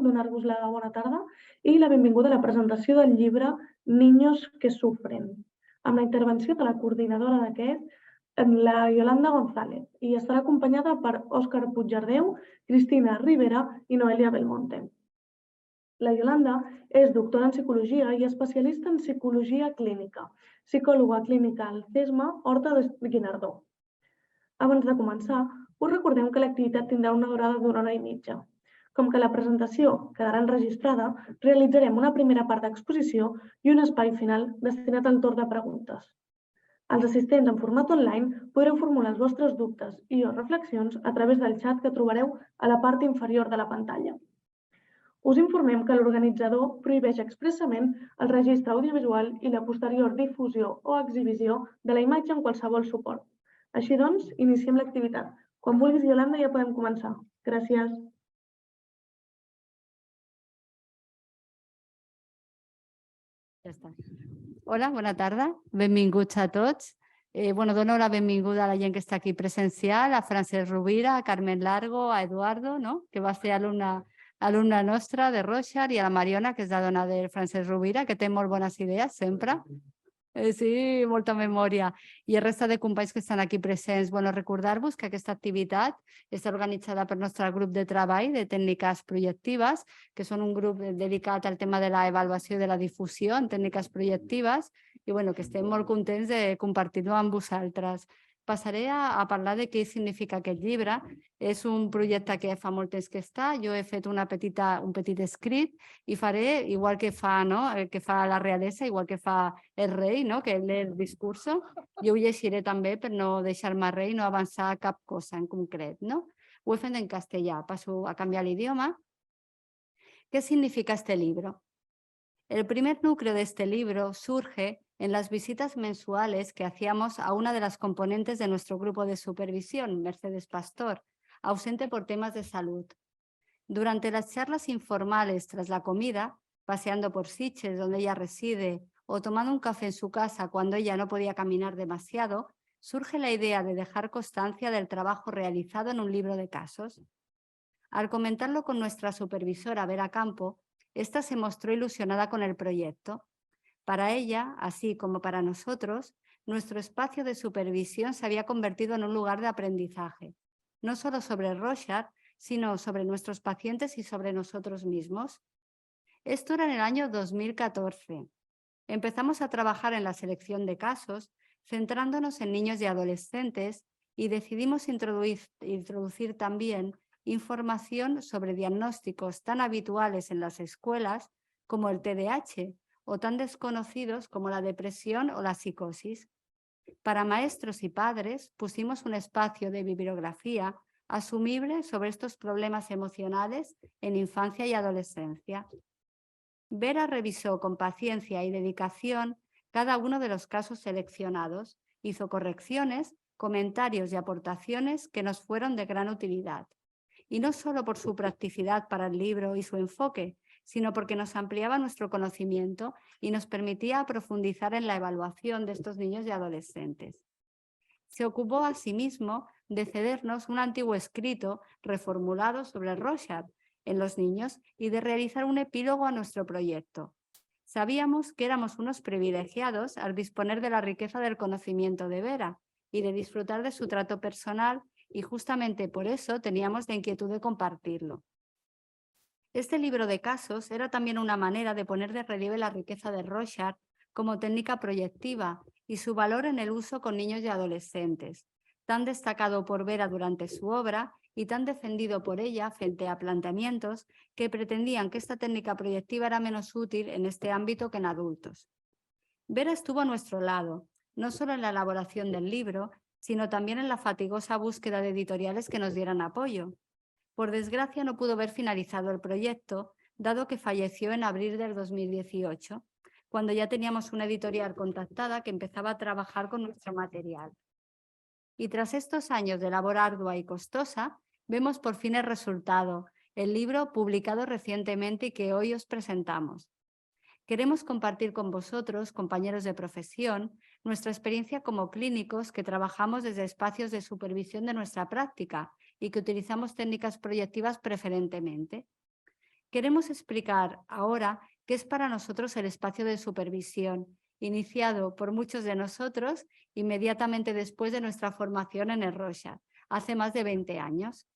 donar-vos la bona tarda i la benvinguda a la presentació del llibre Niños que sufren, amb la intervenció de la coordinadora d'aquest, la Yolanda González, i estarà acompanyada per Òscar Puigardeu, Cristina Rivera i Noelia Belmonte. La Yolanda és doctora en psicologia i especialista en psicologia clínica, psicòloga clínica al CESMA Horta de Guinardó. Abans de començar, us recordem que l'activitat tindrà una durada d'una hora i mitja. Com que la presentació quedarà enregistrada, realitzarem una primera part d'exposició i un espai final destinat al torn de preguntes. Els assistents en format online podreu formular els vostres dubtes i o reflexions a través del xat que trobareu a la part inferior de la pantalla. Us informem que l'organitzador prohibeix expressament el registre audiovisual i la posterior difusió o exhibició de la imatge en qualsevol suport. Així doncs, iniciem l'activitat. Quan vulguis, Yolanda, ja podem començar. Gràcies. Ja està. Hola, bona tarda. Benvinguts a tots. Dono la benvinguda a la gent que està aquí presencial, a Francesc Rovira, a Carmen Largo, a Eduardo, no? Que va ser alumna nostra de Rochard, i a la Mariona, que és la dona de Francesc Rovira, que té molt bones idees, sempre. Sí, molta memòria. I el resta de companys que estan aquí presents. Recordar-vos que aquesta activitat està organitzada pel nostre grup de treball de tècniques projectives, que són un grup dedicat al tema de l'avaluació i de la difusió en tècniques projectives, i que estem molt contents de compartir-ho amb vosaltres. Passaré a parlar de què significa aquest llibre. És un projecte que fa molt temps que està. Jo he fet un petit escrit i faré igual que fa la realesa, igual que fa el rei, que lee el discurs. Jo ho llegiré també per no deixar-me res i no avançar cap cosa en concret. Ho he fet en castellà. Passo a canviar l'idioma. ¿Qué significa este libro? El primer núcleo de este libro surge en las visitas mensuales que hacíamos a una de las componentes de nuestro grupo de supervisión, Mercedes Pastor, ausente por temas de salud. Durante las charlas informales tras la comida, paseando por Sitges, donde ella reside, o tomando un café en su casa cuando ella no podía caminar demasiado, surge la idea de dejar constancia del trabajo realizado en un libro de casos. Al comentarlo con nuestra supervisora Vera Campo, esta se mostró ilusionada con el proyecto. Para ella, así como para nosotros, nuestro espacio de supervisión se había convertido en un lugar de aprendizaje, no solo sobre Rochard, sino sobre nuestros pacientes y sobre nosotros mismos. Esto era en el año 2014. Empezamos a trabajar en la selección de casos, centrándonos en niños y adolescentes, y decidimos introducir también información sobre diagnósticos tan habituales en las escuelas como el TDAH, o tan desconocidos como la depresión o la psicosis. Para maestros y padres pusimos un espacio de bibliografía asumible sobre estos problemas emocionales en infancia y adolescencia. Vera revisó con paciencia y dedicación cada uno de los casos seleccionados, hizo correcciones, comentarios y aportaciones que nos fueron de gran utilidad. Y no solo por su practicidad para el libro y su enfoque, sino porque nos ampliaba nuestro conocimiento y nos permitía profundizar en la evaluación de estos niños y adolescentes. Se ocupó asimismo de cedernos un antiguo escrito reformulado sobre Rochard en los niños y de realizar un epílogo a nuestro proyecto. Sabíamos que éramos unos privilegiados al disponer de la riqueza del conocimiento de Vera y de disfrutar de su trato personal, y justamente por eso teníamos la inquietud de compartirlo. Este libro de casos era también una manera de poner de relieve la riqueza de Rochard como técnica proyectiva y su valor en el uso con niños y adolescentes, tan destacado por Vera durante su obra y tan defendido por ella frente a planteamientos que pretendían que esta técnica proyectiva era menos útil en este ámbito que en adultos. Vera estuvo a nuestro lado, no solo en la elaboración del libro, sino también en la fatigosa búsqueda de editoriales que nos dieran apoyo. Por desgracia, no pudo ver finalizado el proyecto, dado que falleció en abril del 2018, cuando ya teníamos una editorial contactada que empezaba a trabajar con nuestro material. Y tras estos años de labor ardua y costosa, vemos por fin el resultado, el libro publicado recientemente y que hoy os presentamos. Queremos compartir con vosotros, compañeros de profesión, nuestra experiencia como clínicos que trabajamos desde espacios de supervisión de nuestra práctica y que utilizamos técnicas proyectivas preferentemente. Queremos explicar ahora qué es para nosotros el espacio de supervisión, iniciado por muchos de nosotros inmediatamente después de nuestra formación en el Rorschach, hace más de 20 años.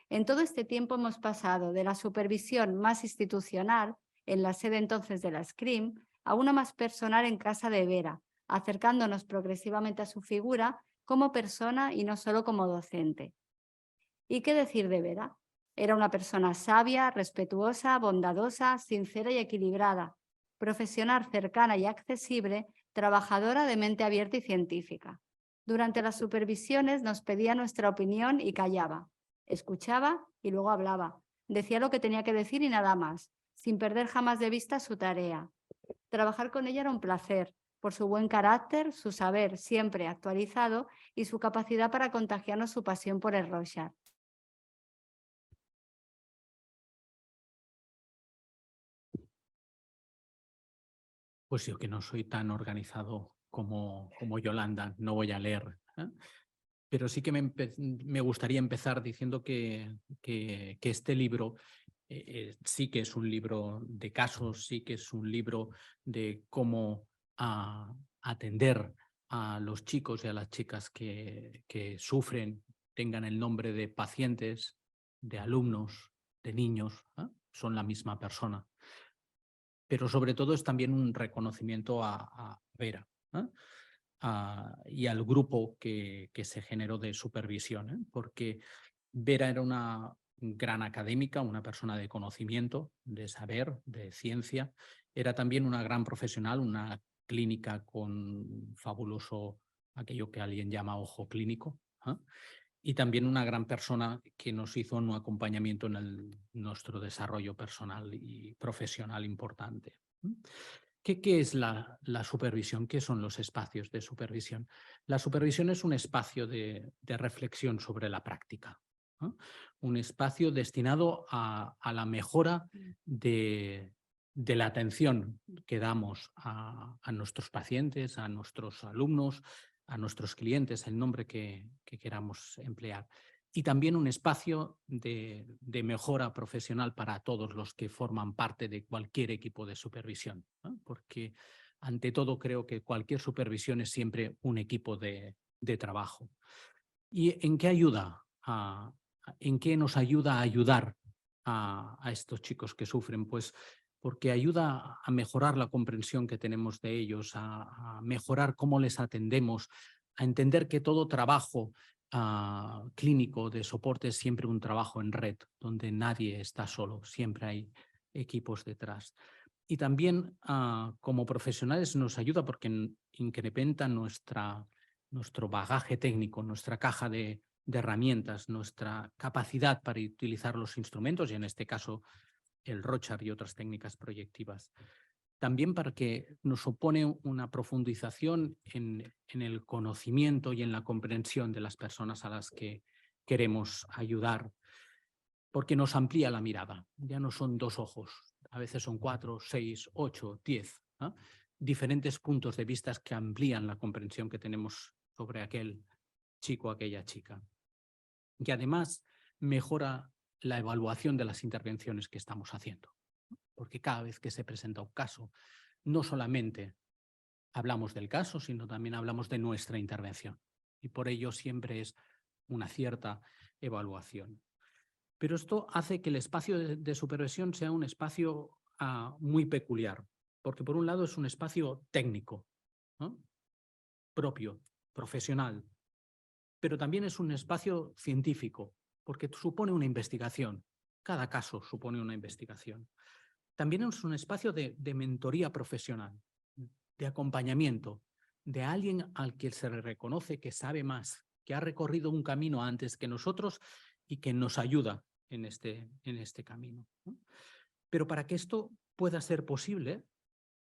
En todo este tiempo hemos pasado de la supervisión más institucional, en la sede entonces de la SCRIM, a una más personal en casa de Vera, acercándonos progresivamente a su figura como persona y no solo como docente. ¿Y qué decir de Vera? Era una persona sabia, respetuosa, bondadosa, sincera y equilibrada, profesional cercana y accesible, trabajadora de mente abierta y científica. Durante las supervisiones nos pedía nuestra opinión y callaba. Escuchaba y luego hablaba. Decía lo que tenía que decir y nada más, sin perder jamás de vista su tarea. Trabajar con ella era un placer, por su buen carácter, su saber siempre actualizado y su capacidad para contagiarnos su pasión por el Rorschach. Pues yo, que no soy tan organizado como Yolanda, no voy a leer, ¿eh? Pero sí que me gustaría empezar diciendo que este libro sí que es un libro de casos, sí que es un libro de cómo atender a los chicos y a las chicas que sufren, tengan el nombre de pacientes, de alumnos, de niños, ¿eh? Son la misma persona. Pero sobre todo es también un reconocimiento a Vera, ¿eh? Y al grupo que se generó de supervisión, ¿eh? Porque Vera era una gran académica, una persona de conocimiento, de saber, de ciencia. Era también una gran profesional, una clínica con fabuloso, aquello que alguien llama ojo clínico, ¿eh? Y también una gran persona que nos hizo un acompañamiento en nuestro desarrollo personal y profesional importante. ¿Qué es la supervisión? ¿Qué son los espacios de supervisión? La supervisión es un espacio de reflexión sobre la práctica, ¿no? Un espacio destinado a la mejora de la atención que damos a nuestros pacientes, a nuestros alumnos, a nuestros clientes, el nombre que queramos emplear. Y también un espacio de mejora profesional para todos los que forman parte de cualquier equipo de supervisión, ¿no? Porque ante todo creo que cualquier supervisión es siempre un equipo de trabajo. ¿Y en qué ayuda? ¿En qué nos ayuda a ayudar a estos chicos que sufren? Pues porque ayuda a mejorar la comprensión que tenemos de ellos, a mejorar cómo les atendemos, a entender que todo trabajo clínico de soporte es siempre un trabajo en red, donde nadie está solo, siempre hay equipos detrás. Y también como profesionales nos ayuda porque incrementa nuestro bagaje técnico, nuestra caja de herramientas, nuestra capacidad para utilizar los instrumentos y en este caso el Rorschach y otras técnicas proyectivas. También para que nos supone una profundización en el conocimiento y en la comprensión de las personas a las que queremos ayudar, porque nos amplía la mirada. Ya no son dos ojos, a veces son 4, 6, 8, 10, ¿no? Diferentes puntos de vista que amplían la comprensión que tenemos sobre aquel chico o aquella chica. Y además mejora la evaluación de las intervenciones que estamos haciendo. Porque cada vez que se presenta un caso, no solamente hablamos del caso, sino también hablamos de nuestra intervención. Y por ello siempre es una cierta evaluación. Pero esto hace que el espacio de supervisión sea un espacio muy peculiar, porque por un lado es un espacio técnico, ¿no? Propio, profesional, pero también es un espacio científico, porque supone una investigación. Cada caso supone una investigación. También es un espacio de mentoría profesional, de acompañamiento, de alguien al que se le reconoce que sabe más, que ha recorrido un camino antes que nosotros y que nos ayuda en este camino, ¿no? Pero para que esto pueda ser posible,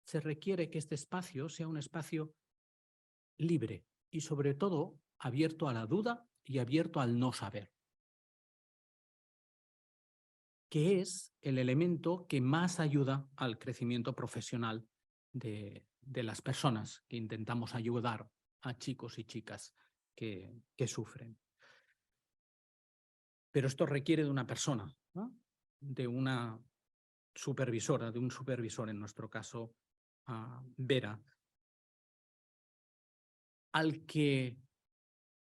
se requiere que este espacio sea un espacio libre y sobre todo abierto a la duda y abierto al no saber, que es el elemento que más ayuda al crecimiento profesional de las personas que intentamos ayudar a chicos y chicas que sufren. Pero esto requiere de una persona, ¿no? De una supervisora, de un supervisor, en nuestro caso, Vera, al que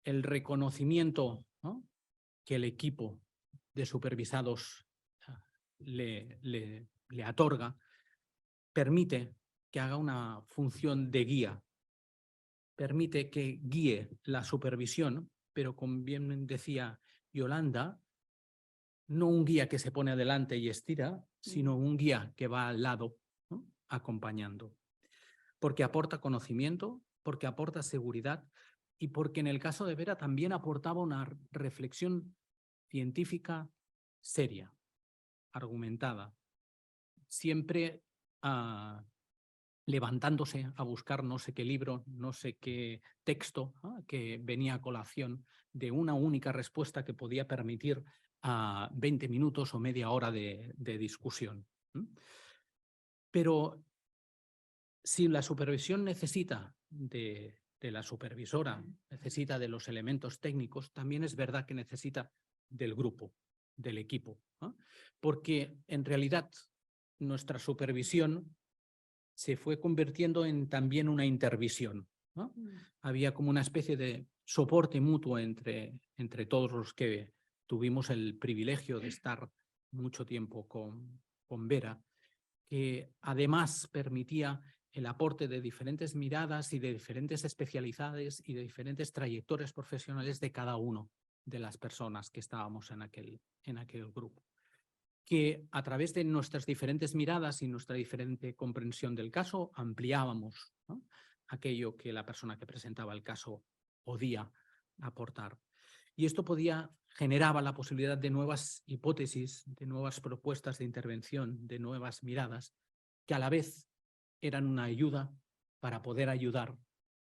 el reconocimiento, ¿no?, que el equipo de supervisados le otorga, permite que haga una función de guía, permite que guíe la supervisión, pero como bien decía Yolanda, no un guía que se pone adelante y estira, sino un guía que va al lado, ¿no?, acompañando. Porque aporta conocimiento, porque aporta seguridad y porque en el caso de Vera también aportaba una reflexión científica seria, argumentada, siempre levantándose a buscar no sé qué libro, no sé qué texto, que venía a colación de una única respuesta que podía permitir 20 minutos o media hora de discusión. Pero si la supervisión necesita de la supervisora, necesita de los elementos técnicos, también es verdad que necesita del grupo, del equipo, ¿no? Porque en realidad nuestra supervisión se fue convirtiendo en también una intervisión, ¿no? Había como una especie de soporte mutuo entre todos los que tuvimos el privilegio de estar mucho tiempo con Vera, que además permitía el aporte de diferentes miradas y de diferentes especialidades y de diferentes trayectorias profesionales de cada uno de las personas que estábamos en aquel grupo. Que a través de nuestras diferentes miradas y nuestra diferente comprensión del caso ampliábamos, ¿no?, aquello que la persona que presentaba el caso podía aportar. Y esto generaba la posibilidad de nuevas hipótesis, de nuevas propuestas de intervención, de nuevas miradas, que a la vez eran una ayuda para poder ayudar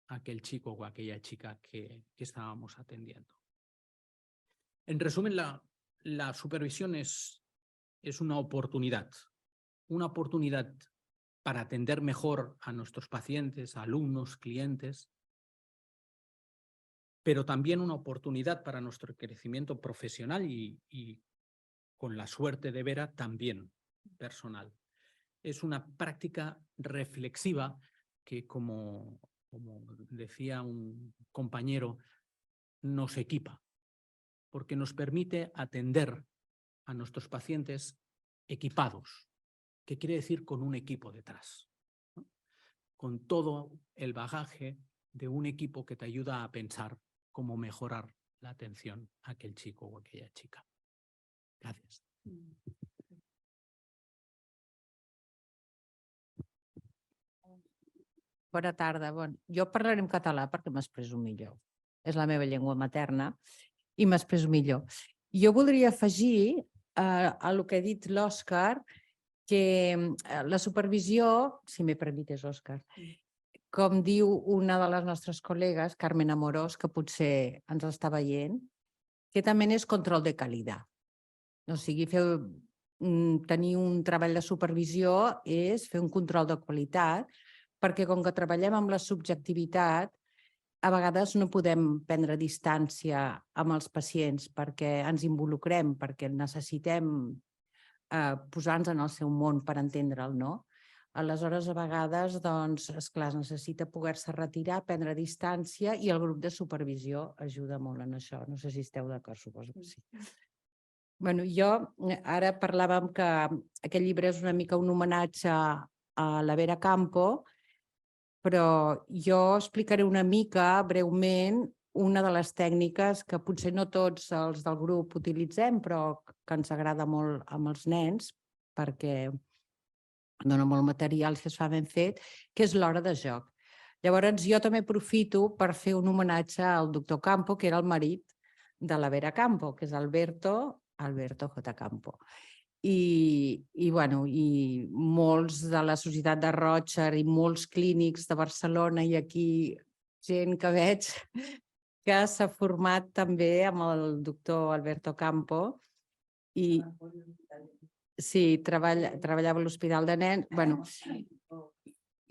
a aquel chico o a aquella chica que estábamos atendiendo. En resumen, la supervisión es una oportunidad para atender mejor a nuestros pacientes, alumnos, clientes, pero también una oportunidad para nuestro crecimiento profesional y con la suerte de Vera, también personal. Es una práctica reflexiva que, como decía un compañero, nos equipa, porque nos permite atender a nuestros pacientes equipados, que quiere decir con un equipo detrás, ¿no?, con todo el bagaje de un equipo que te ayuda a pensar cómo mejorar la atención a aquel chico o aquella chica. Gracias. Bona tarda. Bon, jo parlaré en català perquè m'expreso millor. És la meva llengua materna i m'expreso millor. Jo voldria afegir a el que ha dit l'Òscar, que la supervisió, si me permites, Òscar, com diu una de les nostres col·legues, Carmen Amorós, que potser ens està veient, que també és control de qualitat. O sigui, tenir un treball de supervisió és fer un control de qualitat, perquè com que treballem amb la subjectivitat, a vegades no podem prendre distància amb els pacients perquè ens involucrem, perquè necessitem posar-nos en el seu món per entendre'l, no? Aleshores, a vegades, doncs, esclar, es necessita poder-se retirar, prendre distància, i el grup de supervisió ajuda molt en això. No sé si esteu d'acord, suposo que sí. Bueno, jo ara parlàvem que aquest llibre és una mica un homenatge a la Vera Campo, però jo explicaré una mica, breument, una de les tècniques que potser no tots els del grup utilitzem, però que ens agrada molt amb els nens, perquè dona molt material si es fa ben fet, que és l'hora de joc. Llavors, jo també aprofito per fer un homenatge al doctor Campo, que era el marit de la Vera Campo, que és Alberto J. Campo. I molts de la Societat de Roger i molts clínics de Barcelona i aquí gent que veig que s'ha format també amb el doctor Alberto Campo i sí, treballava a l'Hospital de Nens.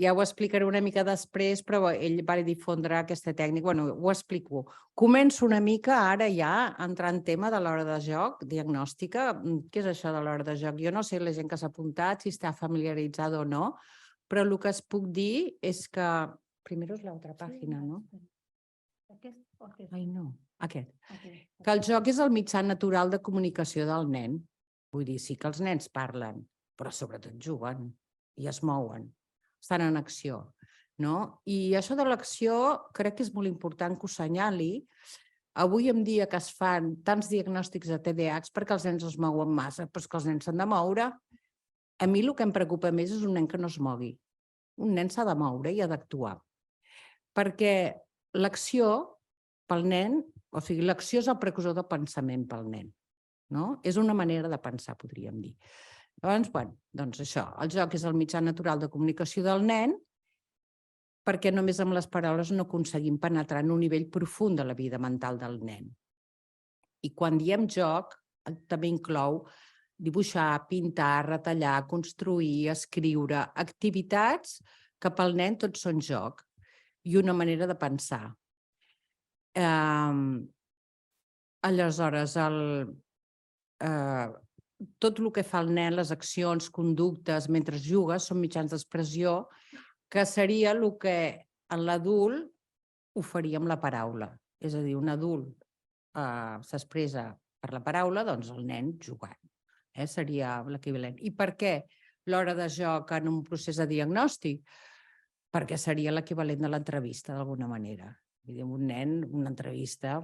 Ja ho explicaré una mica després, però ell va difondre aquesta tècnica. Bueno, ho explico. Començo una mica ara ja a entrar en tema de l'hora de joc, diagnòstica. Què és això de l'hora de joc? Jo no sé la gent que s'ha apuntat, si està familiaritzada o no, però el que es puc dir és que... Primero és l'altra pàgina, no? Ai, no. Aquest. Que el joc és el mitjà natural de comunicació del nen. Vull dir, sí que els nens parlen, però sobretot juguen i es mouen, estan en acció. No? I això de l'acció crec que és molt important que ho senyali. Avui en dia que es fan tants diagnòstics de TDAH perquè els nens es mouen massa, però és que els nens s'han de moure. A mi el que em preocupa més és un nen que no es mogui. Un nen s'ha de moure i ha d'actuar. Perquè l'acció pel nen, o sigui, l'acció és el precursor del pensament pel nen. No? És una manera de pensar, podríem dir. Llavors, doncs això, el joc és el mitjà natural de comunicació del nen perquè només amb les paraules no aconseguim penetrar en un nivell profund de la vida mental del nen. I quan diem joc, també inclou dibuixar, pintar, retallar, construir, escriure, activitats que pel nen tot són joc i una manera de pensar. Aleshores, tot el que fa el nen, les accions, conductes, mentre juga, són mitjans d'expressió, que seria el que en l'adult ho faria amb la paraula. És a dir, un adult s'expressa per la paraula, doncs el nen jugant. Seria l'equivalent. I per què l'hora de joc en un procés de diagnòstic? Perquè seria l'equivalent de l'entrevista, d'alguna manera. Un nen, una entrevista,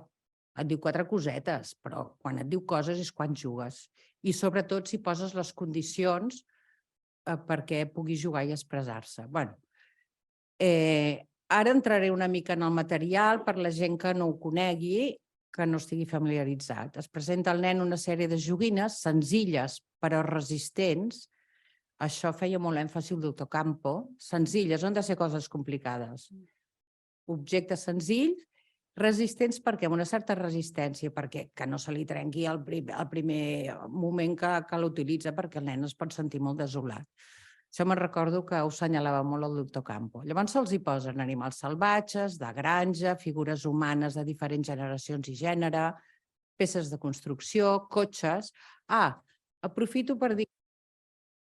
et diu 4 cosetes, però quan et diu coses és quan jugues. I sobretot si poses les condicions perquè pugui jugar i expressar-se. Ara entraré una mica en el material per la gent que no ho conegui, que no estigui familiaritzat. Es presenta al nen una sèrie de joguines senzilles però resistents. Això feia molt èmfasi el doctor Campo. Senzilles, no han de ser coses complicades. Objectes senzills, resistents perquè amb una certa resistència, perquè que no se li trenqui el primer moment que l'utilitza, perquè el nen es pot sentir molt desolat. Això me'n recordo que ho assenyalava molt el doctor Campo. Llavors se'ls hi posen animals salvatges, de granja, figures humanes de diferents generacions i gènere, peces de construcció, cotxes. Aprofito per dir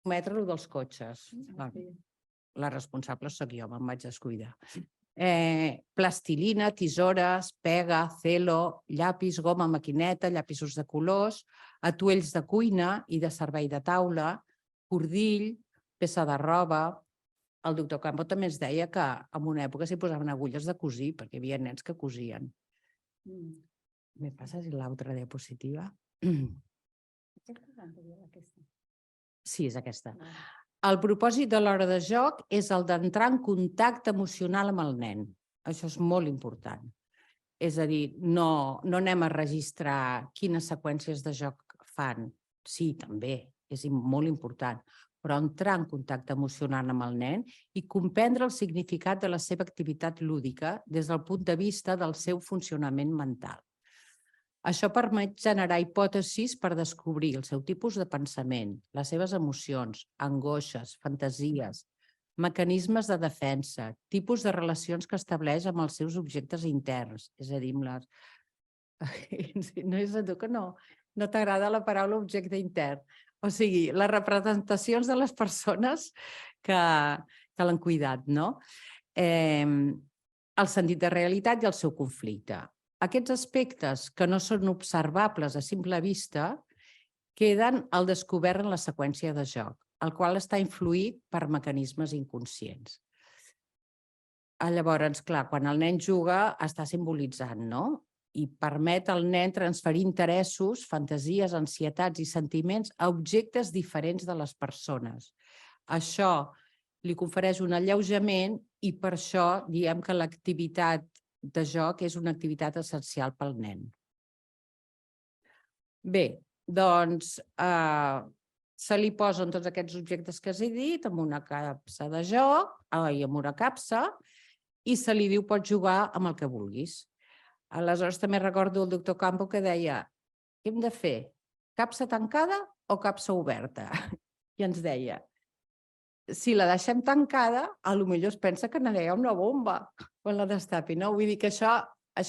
el dels cotxes. La responsable soc jo, me'n vaig descuidar. Plastilina, tisores, pega, celo, llapis, goma, maquineta, llapisos de colors, atuells de cuina i de servei de taula, cordill, peça de roba. El doctor Campo també ens deia que en una època s'hi posaven agulles de cosir, perquè hi havia nens que cosien. Me passes l'altra diapositiva? Sí, és aquesta. El propòsit de l'hora de joc és el d'entrar en contacte emocional amb el nen. Això és molt important. És a dir, no anem a registrar quines seqüències de joc fan. Sí, també, és molt important. Però entrar en contacte emocional amb el nen i comprendre el significat de la seva activitat lúdica des del punt de vista del seu funcionament mental. Això permet generar hipòtesis per descobrir el seu tipus de pensament, les seves emocions, angoixes, fantasies, mecanismes de defensa, tipus de relacions que estableix amb els seus objectes interns, és a dir, amb les... No és a tu que no t'agrada la paraula objecte intern. O sigui, les representacions de les persones que l'han cuidat, no? El sentit de realitat i el seu conflicte. Aquests aspectes que no són observables a simple vista queden al descobert en la seqüència de joc, el qual està influït per mecanismes inconscients. Llavors, clar, quan el nen juga està simbolitzant, no? I permet al nen transferir interessos, fantasies, ansietats i sentiments a objectes diferents de les persones. Això li confereix un alleujament i per això diem que l'activitat de joc és una activitat essencial pel nen. Bé, doncs se li posen tots aquests objectes que us he dit amb una capsa de joc, amb una capsa, i se li diu pots jugar amb el que vulguis. Aleshores també recordo el doctor Campo que deia què hem de fer? Capsa tancada o capsa oberta? I ens deia si la deixem tancada, potser es pensa que allà hi ha una bomba quan la destapi, no? Vull dir que això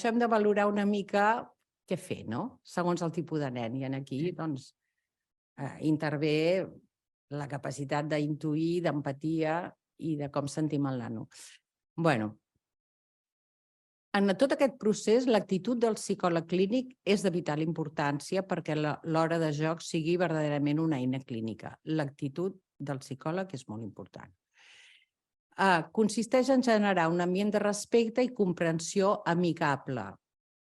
hem de valorar una mica què fer, no? Segons el tipus de nen. I aquí, doncs, intervé la capacitat d'intuir, d'empatia i de com sentim el nano. Bueno, en tot aquest procés, l'actitud del psicòleg clínic és de vital importància perquè l'hora de joc sigui verdaderament una eina clínica. L'actitud del psicòleg és molt important. Consisteix en generar un ambient de respecte i comprensió amigable,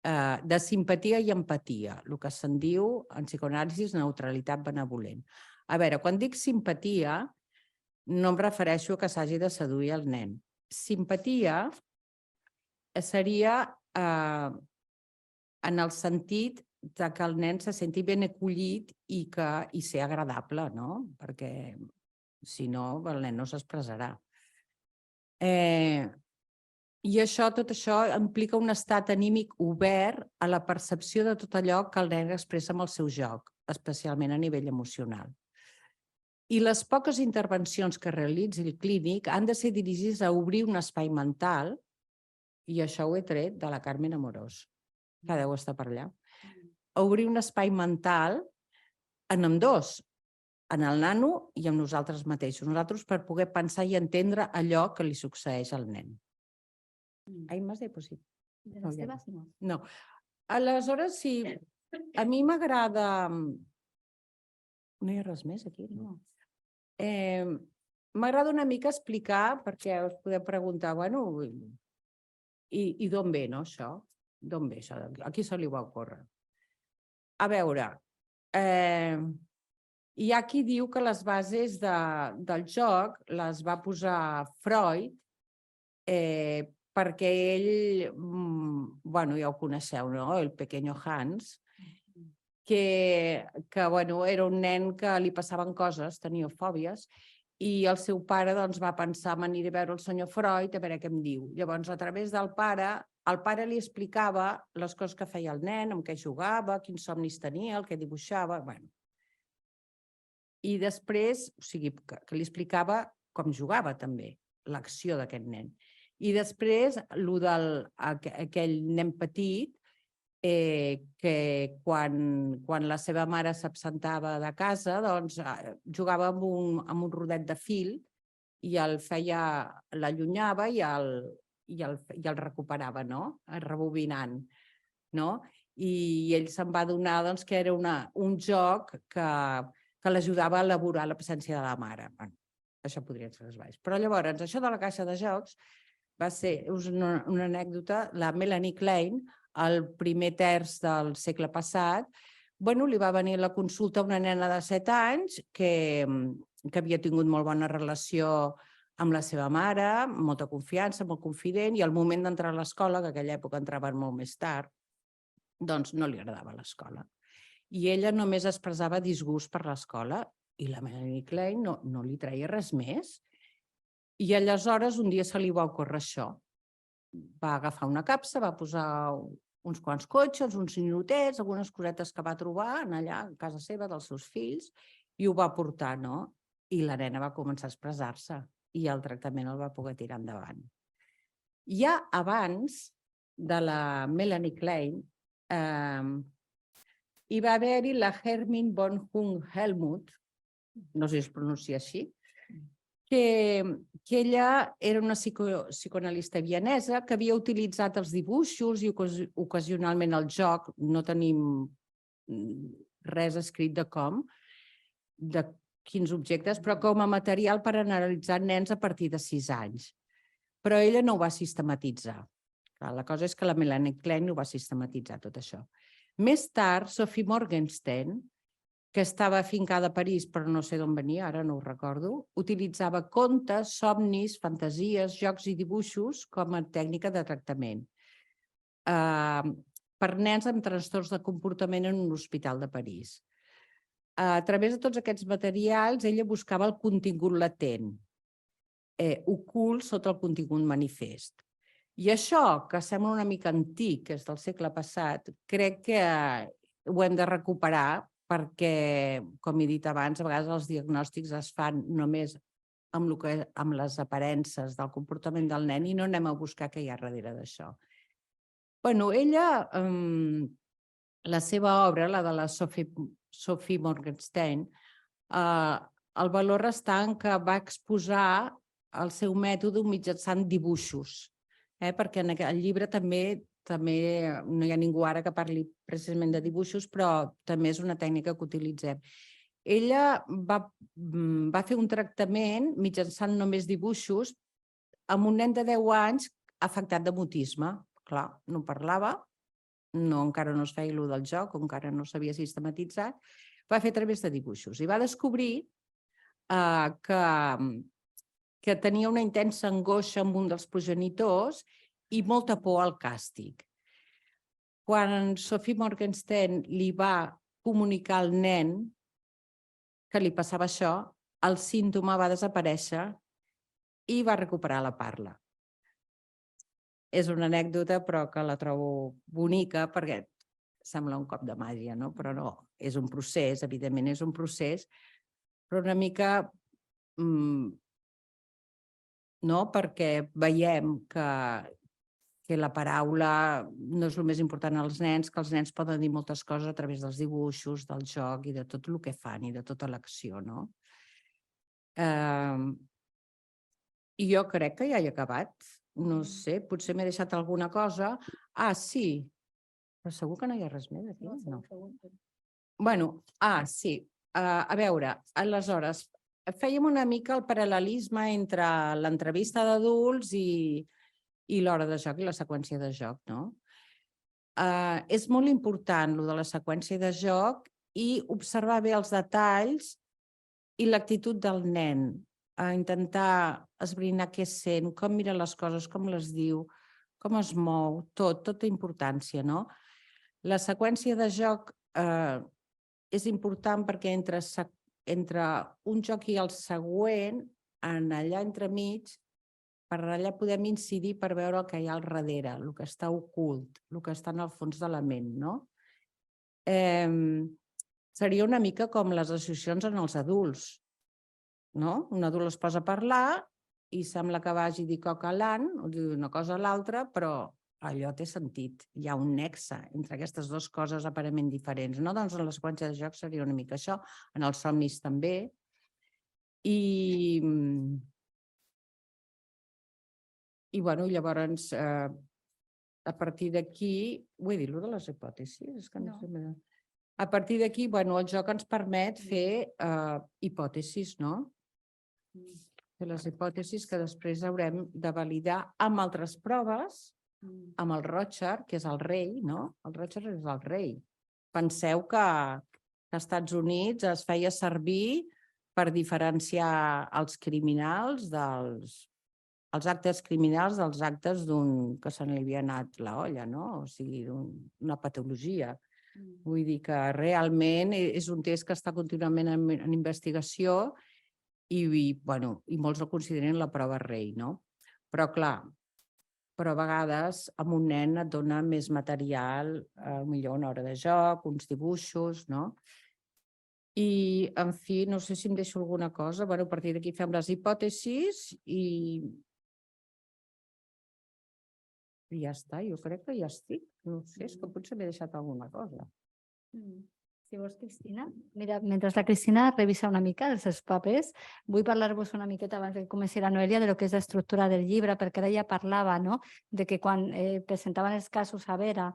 de simpatia i empatia, el que se'n diu en psicoanàlisi neutralitat benevolent. A veure, quan dic simpatia, no em refereixo a que s'hagi de seduir el nen. Simpatia seria en el sentit que el nen se senti ben acollit i ser agradable, no? Perquè si no, el nen no s'expressarà. I tot això implica un estat anímic obert a la percepció de tot allò que el nen expressa amb el seu joc, especialment a nivell emocional. I les poques intervencions que realitzi el clínic han de ser dirigides a obrir un espai mental, i això ho he tret de la Carmen Amorós, que deu estar per allà, a obrir un espai mental en ambdós, en el nano i en nosaltres mateixos, nosaltres per poder pensar i entendre allò que li succeeix al nen. ¿Hay más diapositivas? De les teves, no. No. Aleshores, sí, a mi m'agrada... No hi ha res més aquí? No. M'agrada una mica explicar, perquè us podeu preguntar, bueno, i d'on ve, no, això? D'on ve això? A qui se li va ocórrer? A veure, hi ha qui diu que les bases del joc les va posar Freud perquè ell, bueno, ja ho coneixeu, no? El pequeño Hans, que era un nen que li passaven coses, tenia fòbies, i el seu pare va pensar, m'aniré a veure el senyor Freud a veure què em diu. Llavors, a través del pare, el pare li explicava les coses que feia el nen, amb què jugava, quins somnis tenia, el que dibuixava, bueno. I després, o sigui, que li explicava com jugava també, l'acció d'aquest nen. I després, aquell nen petit, que quan la seva mare s'absentava de casa, doncs jugava amb un rodet de fil i l'allunyava i el recuperava, no? Rebobinant, no? I ell se'n va adonar que era un joc que l'ajudava a elaborar l'absència de la mare. Això podrien ser les bases. Però llavors, això de la caixa de jocs va ser una anècdota. La Melanie Klein, al primer terç del segle passat, li va venir a la consulta una nena de 7 anys que havia tingut molt bona relació amb la seva mare, molta confiança, molt confident, i al moment d'entrar a l'escola, que a aquella època entraven molt més tard, doncs no li agradava l'escola. I ella només expressava disgust per l'escola i la Melanie Klein no li treia res més. I aleshores un dia se li va ocórrer això. Va agafar una capsa, va posar uns quants cotxes, uns ninotets, algunes cosetes que va trobar allà a casa seva dels seus fills i ho va portar, no? I la nena va començar a expressar-se i el tractament el va poder tirar endavant. Ja abans de la Melanie Klein hi va haver-hi la Hermine von Hung-Helmuth, no sé si es pronuncia així, que ella era una psicoanalista vienesa que havia utilitzat els dibuixos i ocasionalment el joc, no tenim res escrit de quins objectes, però com a material per analitzar nens a partir de 6 anys. Però ella no ho va sistematitzar. La cosa és que la Melanie Klein ho va sistematitzar, tot això. Més tard, Sophie Morgenstern, que estava afincada a París, però no sé d'on venia, ara no ho recordo, utilitzava contes, somnis, fantasies, jocs i dibuixos com a tècnica de tractament per nens amb trastorns de comportament en un hospital de París. A través de tots aquests materials, ella buscava el contingut latent, ocult sota el contingut manifest. I això, que sembla una mica antic, que és del segle passat, crec que ho hem de recuperar perquè, com he dit abans, a vegades els diagnòstics es fan només amb les aparences del comportament del nen i no anem a buscar què hi ha darrere d'això. Bueno, ella, la seva obra, la de la Sophie Morgenstern, el valor està en que va exposar el seu mètode mitjançant dibuixos, perquè en el llibre també no hi ha ningú ara que parli precisament de dibuixos, però també és una tècnica que utilitzem. Ella va fer un tractament mitjançant només dibuixos amb un nen de 10 anys afectat de mutisme. Clar, no parlava, encara no es feia allò del joc, encara no s'havia sistematitzat, va fer a través de dibuixos i va descobrir que tenia una intensa angoixa amb un dels progenitors i molta por al càstig. Quan Sophie Morgenstern li va comunicar al nen que li passava això, el símptoma va desaparèixer i va recuperar la parla. És una anècdota, però que la trobo bonica perquè sembla un cop de màgia, no? Però no, és un procés, evidentment és un procés, però una mica no, perquè veiem que la paraula no és el més important als nens, que els nens poden dir moltes coses a través dels dibuixos, del joc i de tot el que fan i de tota l'acció, no? I jo crec que ja he acabat. No sé, potser m'he deixat alguna cosa. Ah, sí. Però segur que no hi ha res més aquí? No. Bueno, sí. A veure, aleshores, fèiem una mica el paral·lelisme entre l'entrevista d'adults i l'hora de joc i la seqüència de joc, no? És molt important lo de la seqüència de joc i observar bé els detalls i l'actitud del nen, a intentar esbrinar què sent, com mira les coses, com les diu, com es mou, tota importància, no? La seqüència de joc és important perquè entre un joc i el següent, allà entremig, per allà podem incidir per veure el que hi ha al darrere, el que està ocult, el que està en el fons de la ment, no? Seria una mica com les associacions en els adults, no? Un adult es posa a parlar i sembla que vagi dir coca-lant, o dir una cosa a l'altra, però allò té sentit. Hi ha un nexe entre aquestes dues coses aparentment diferents, no? Doncs en la seqüència de joc seria una mica això, en els somnis també. I bueno, llavors, a partir d'aquí, ho he dit, lo de les hipòtesis? És que no sé. A partir d'aquí, bueno, el joc ens permet fer hipòtesis, no? Fer les hipòtesis que després haurem de validar amb altres proves, amb el Rorschach, que és el rei, no? El Rorschach és el rei. Penseu que als Estats Units es feia servir per diferenciar els criminals els actes criminals dels actes d'un que se li havia anat la olla, no? O sigui, una patologia. Vull dir que realment és un test que està contínuament en investigació i molts el consideren la prova rei, no? Però clar, a vegades amb un nen et dona més material, millor una hora de joc, uns dibuixos, no? I, en fi, no sé si em deixo alguna cosa. A partir d'aquí fem les hipòtesis i ja està, jo crec que ja estic. No sé, és que potser m'he deixat alguna cosa. Si vols, Cristina. Mira, mentre la Cristina revisa una mica els seus papers, vull parlar-vos una miqueta abans que comenci la Noelia de lo que és l'estructura del llibre, perquè ara ja parlava, no?, de que quan presentaven els casos a Vera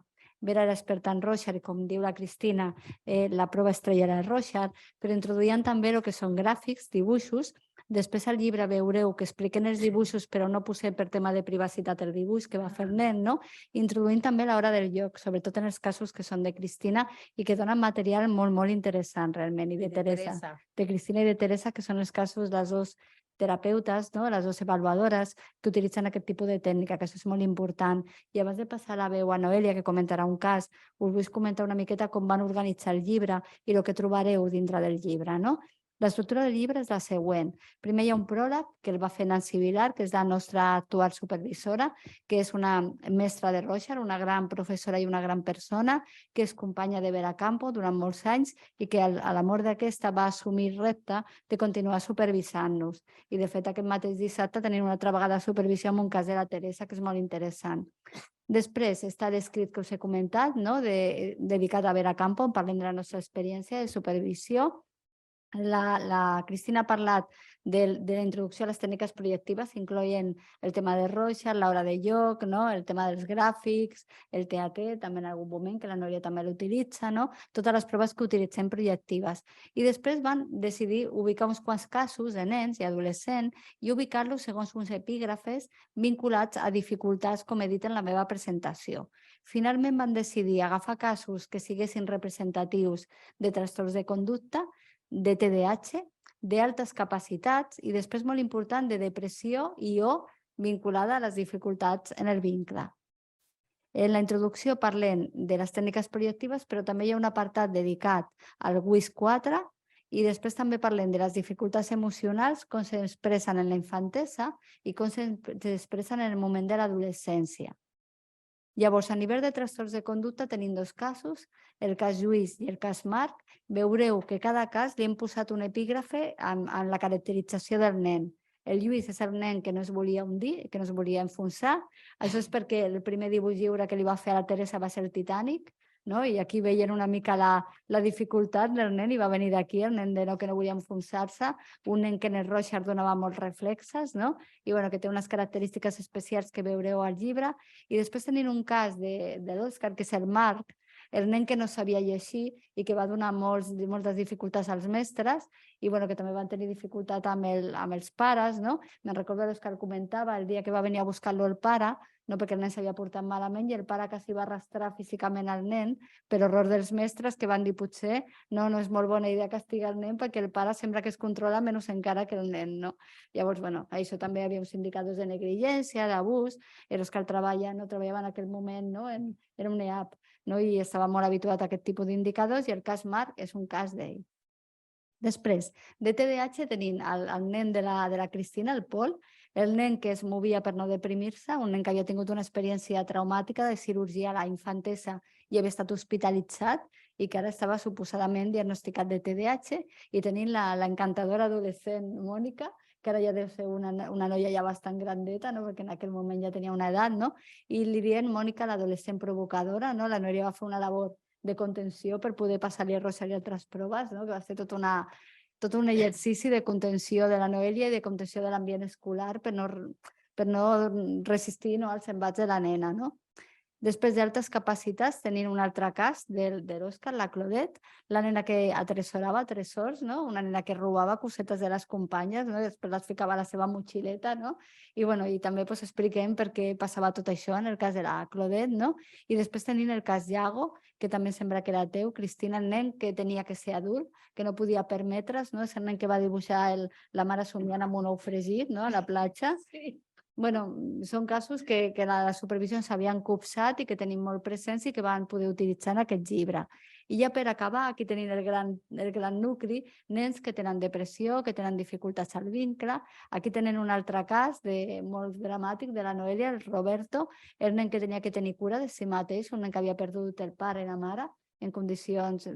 era experta en Rorschach i, com diu la Cristina, la prova estrella era el Rorschach, però introduïen també el que són gràfics, dibuixos. Després al llibre veureu que expliquen els dibuixos, però no posem per tema de privacitat el dibuix que va fer el nen, no? Introduint també l'hora del joc, sobretot en els casos que són de Cristina i que donen material molt, molt interessant realment, i de Teresa. De Cristina i de Teresa, que són els casos, les dues terapeutes, no? Les dues avaluadores que utilitzen aquest tipus de tècnica, que això és molt important. I abans de passar la veu a Noelia, que comentarà un cas, us vull comentar una miqueta com van organitzar el llibre i el que trobareu dintre del llibre, no? L'estructura del llibre és la següent. Primer hi ha un pròleg que el va fer Nancy Vilar, que és la nostra actual supervisora, que és una mestra de Roger, una gran professora i una gran persona, que és companya de Vera Campo durant molts anys i que a l'amor d'aquesta va assumir el repte de continuar supervisant-nos. I de fet aquest mateix dissabte tenim una altra vegada supervisió amb un cas de la Teresa, que és molt interessant. Després està l'escrit que us he comentat, no? Dedicat a Vera Campo, on parlem de la nostra experiència de supervisió. La Cristina ha parlat de la introducció a les tècniques projectives, incloent el tema de Roger, l'hora de lloc, no? El tema dels gràfics, el TAT, també en algun moment, que la Núria també l'utilitza, no? Totes les proves que utilitzem projectives. I després van decidir ubicar uns quants casos de nens i adolescents i ubicar-los segons uns epígrafes vinculats a dificultats, com he dit en la meva presentació. Finalment van decidir agafar casos que siguessin representatius de trastorns de conducta, de TDAH, d'altes capacitats i després, molt important, de depressió i o vinculada a les dificultats en el vincle. En la introducció parlem de les tècniques projectives, però també hi ha un apartat dedicat al WIS-4 i després també parlem de les dificultats emocionals, com s'expressen en la infantesa i com s'expressen en el moment de l'adolescència. Llavors, a nivell de trastorns de conducta tenim dos casos, el cas Lluís i el cas Marc. Veureu que cada cas li hem posat un epígrafe amb la caracterització del nen. El Lluís és el nen que no es volia hundir, que no es volia enfonsar. Això és perquè el primer dibuix lliure que li va fer a la Teresa va ser el Titanic, no? I aquí veien una mica la dificultat del nen i va venir d'aquí, el nen que no volia enfonsar-se, un nen que en el Roger donava molts reflexes, no? I bueno, que té unes característiques especials que veureu al llibre. I després tenim un cas de l'Òscar, que és el Marc, el nen que no sabia llegir i que va donar moltes dificultats als mestres i bueno, que també van tenir dificultat amb els pares, no? Me'n recordo que el comentava el dia que va venir a buscar-lo el pare, no perquè el nen s'havia portat malament i el pare quasi va arrastrar físicament al nen per horror dels mestres que van dir potser no és molt bona idea castigar el nen perquè el pare sembla que es controla menys encara que el nen, no? Llavors, bueno, això també hi havia uns indicadors de negligència, d'abús, l'Òscar no treballava en aquell moment, no? Era un EAP, no? I estava molt habituat a aquest tipus d'indicadors i el cas Marc és un cas d'ell. Després, de TDAH tenim el nen de la Cristina, el Pol, el nen que es movia per no deprimir-se, un nen que havia tingut una experiència traumàtica de cirurgia a la infantesa i havia estat hospitalitzat i que ara estava suposadament diagnosticat de TDAH, i tenim l'encantadora adolescent Mònica, que ara ja deu ser una noia ja bastant grandeta, no? Perquè en aquell moment ja tenia una edat, no? I li diem Mònica l'adolescent provocadora, no? La Núria va fer una labor de contenció per poder passar-li a Rosalia altres proves, no? Que va ser tot un exercici de contenció de la Noelia i de contenció de l'ambient escolar per no resistir, no, als embats de la nena, no? Després d'altres capacitats tenim un altre cas de l'Òscar, la Claudette, la nena que atresorava tresors, no? Una nena que robava cosetes de les companyes, no? Després les ficava a la seva motxileta, no? I també expliquem per què passava tot això en el cas de la Claudette, no? I després tenim el cas Iago, que també sembla que era teu, Cristina, el nen que tenia que ser adult, que no podia permetre's, no? És el nen que va dibuixar la mare somiant amb un ou fregit, no? A la platja. Sí. Bueno, són casos que la supervisió s'havien copsat i que tenim molt presents i que van poder utilitzar en aquest llibre. I ja per acabar, aquí tenim el gran nucli, nens que tenen depressió, que tenen dificultats al vincle. Aquí tenen un altre cas molt dramàtic de la Noelia, el Roberto, el nen que tenia que tenir cura de si mateix, un nen que havia perdut el pare i la mare en condicions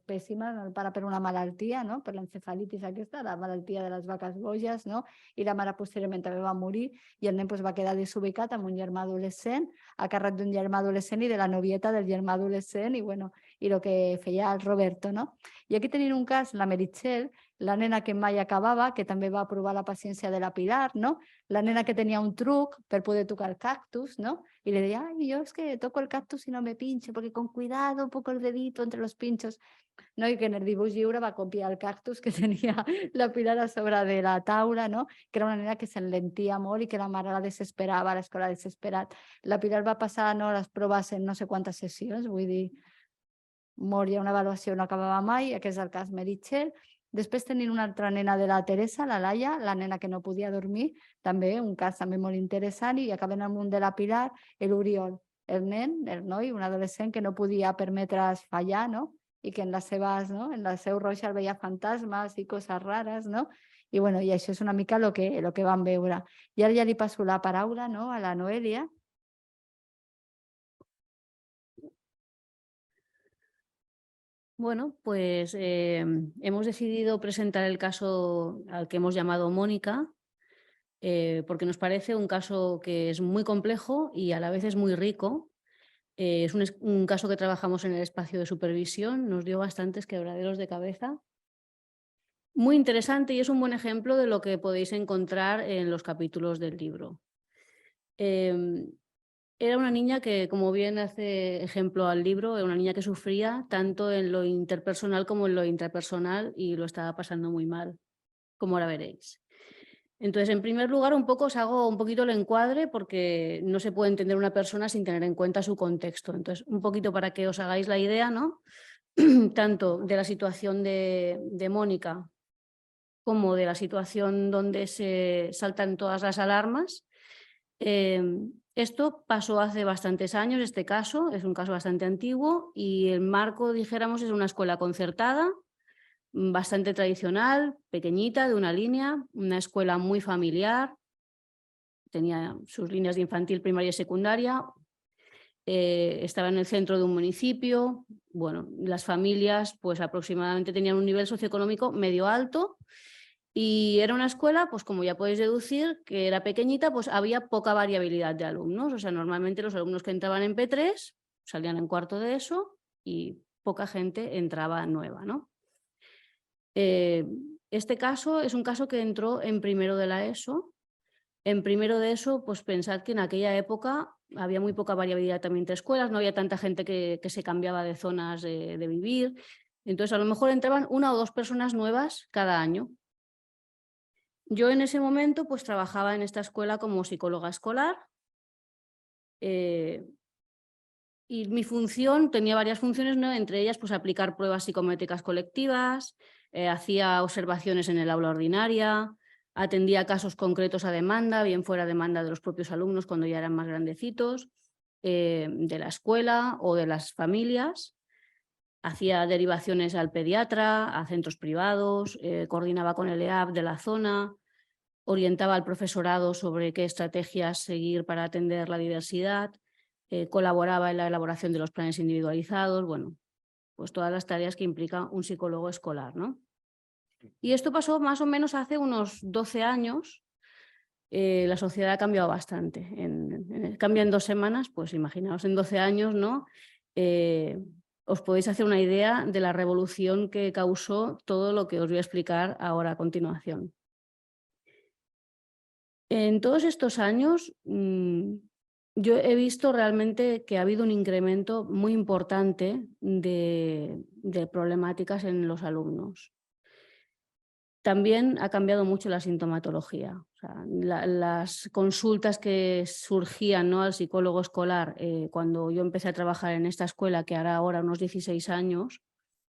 pèssimes, el pare per una malaltia, no? Per l'encefalitis aquesta, la malaltia de les vaques boges, no? I la mare posteriorment també va morir i el nen va quedar desubicat amb un germà adolescent, a càrrec d'un germà adolescent i de la novieta del germà adolescent i el que feia el Roberto, no? I aquí tenim un cas, la Meritxell, la nena que mai acabava, que també va provar la paciència de la Pilar, no? La nena que tenia un truc per poder tocar el cactus, no? Y le decía, ay, yo es que toco el cactus y no me pincho, porque con cuidado pongo el dedito entre los pinchos. No? I que en el dibuix lliure va copiar el cactus que tenia la Pilar a sobre de la taula, no? Que era una nena que s'enlentia molt i que la mare la desesperava, a l'escola desesperat. La Pilar va passar les proves en no sé quantes sessions, vull dir, moria una avaluació, no acabava mai, aquest és el cas Meritxell. Després tenim una altra nena de la Teresa, la Laia, la nena que no podia dormir, també un cas també molt interessant, i acabem amb un de la Pilar, l'Oriol, el nen, el noi, un adolescent que no podia permetre's fallar, no? i que en les seves, no? En les seus roixes veia fantasmes i coses rares, no? I, bueno, i això és una mica el que vam veure. I ara ja li passo la paraula, no? A la Noelia. Bueno, pues hemos decidido presentar el caso al que hemos llamado Mónica, porque nos parece un caso que es muy complejo y a la vez es muy rico. Es un caso que trabajamos en el espacio de supervisión, nos dio bastantes quebraderos de cabeza. Muy interesante y es un buen ejemplo de lo que podéis encontrar en los capítulos del libro. Era una niña que, como bien hace ejemplo al libro, era una niña que sufría tanto en lo interpersonal como en lo intrapersonal y lo estaba pasando muy mal, como ahora veréis. Entonces, en primer lugar, os hago un poquito el encuadre porque no se puede entender una persona sin tener en cuenta su contexto. Entonces, un poquito para que os hagáis la idea, ¿no? Tanto de la situación de Mónica como de la situación donde se saltan todas las alarmas. Esto pasó hace bastantes años, este caso, es un caso bastante antiguo y el marco, dijéramos, es una escuela concertada, bastante tradicional, pequeñita, de una línea, una escuela muy familiar, tenía sus líneas de infantil, primaria y secundaria, estaba en el centro de un municipio, bueno, las familias pues aproximadamente tenían un nivel socioeconómico medio alto. Y era una escuela, pues como ya podéis deducir, que era pequeñita, pues había poca variabilidad de alumnos. O sea, normalmente los alumnos que entraban en P3 salían en cuarto de ESO y poca gente entraba nueva, ¿no? Este caso es un caso que entró en primero de la ESO. En primero de ESO, pues pensad que en aquella época había muy poca variabilidad también entre escuelas, no había tanta gente que se cambiaba de zonas de vivir. Entonces, a lo mejor entraban 1 o 2 personas nuevas cada año. Yo en ese momento pues trabajaba en esta escuela como psicóloga escolar y mi función, tenía varias funciones, ¿no? Entre ellas pues aplicar pruebas psicométricas colectivas, hacía observaciones en el aula ordinaria, atendía casos concretos a demanda, bien fuera demanda de los propios alumnos cuando ya eran más grandecitos, de la escuela o de las familias. Hacía derivaciones al pediatra, a centros privados, coordinaba con el EAP de la zona, orientaba al profesorado sobre qué estrategias seguir para atender la diversidad, colaboraba en la elaboración de los planes individualizados, bueno, pues todas las tareas que implica un psicólogo escolar, ¿no? Y esto pasó más o menos hace unos 12 años. La sociedad ha cambiado bastante. Cambia en 2 semanas, pues imaginaos en 12 años, ¿no? Os podéis hacer una idea de la revolución que causó todo lo que os voy a explicar ahora a continuación. En todos estos años yo he visto realmente que ha habido un incremento muy importante de problemáticas en los alumnos. También ha cambiado mucho la sintomatología. O sea, las consultas que surgían, ¿no? Al psicólogo escolar cuando yo empecé a trabajar en esta escuela, que hará ahora unos 16 años,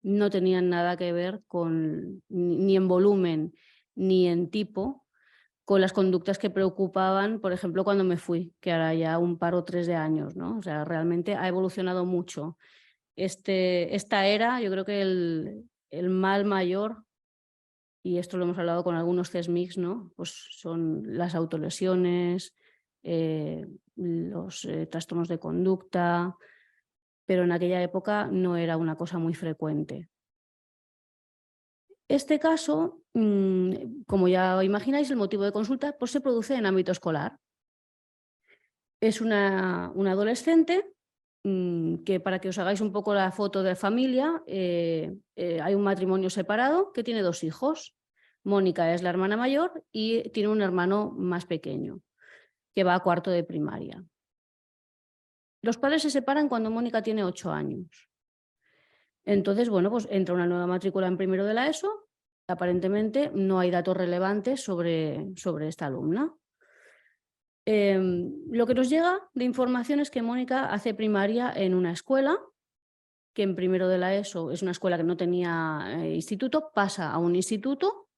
no tenían nada que ver con, ni en volumen ni en tipo, con las conductas que preocupaban, por ejemplo, cuando me fui, que ahora ya un par o 3 de años, ¿no? O sea, realmente ha evolucionado mucho. Esta era, yo creo que el mal mayor, y esto lo hemos hablado con algunos CESMICs, ¿no? Pues son las autolesiones, los trastornos de conducta, pero en aquella época no era una cosa muy frecuente. Este caso, como ya imagináis, el motivo de consulta pues, se produce en ámbito escolar. Es una adolescente que, para que os hagáis un poco la foto de familia, hay un matrimonio separado que tiene 2 hijos. Mónica es la hermana mayor y tiene un hermano más pequeño que va a cuarto de primaria. Los padres se separan cuando Mónica tiene 8 años. Entonces, bueno, pues entra una nueva matrícula en primero de la ESO. Aparentemente no hay datos relevantes sobre esta alumna. Lo que nos llega de información es que Mónica hace primaria en una escuela, que en primero de la ESO es una escuela que no tenía instituto, pasa a un instituto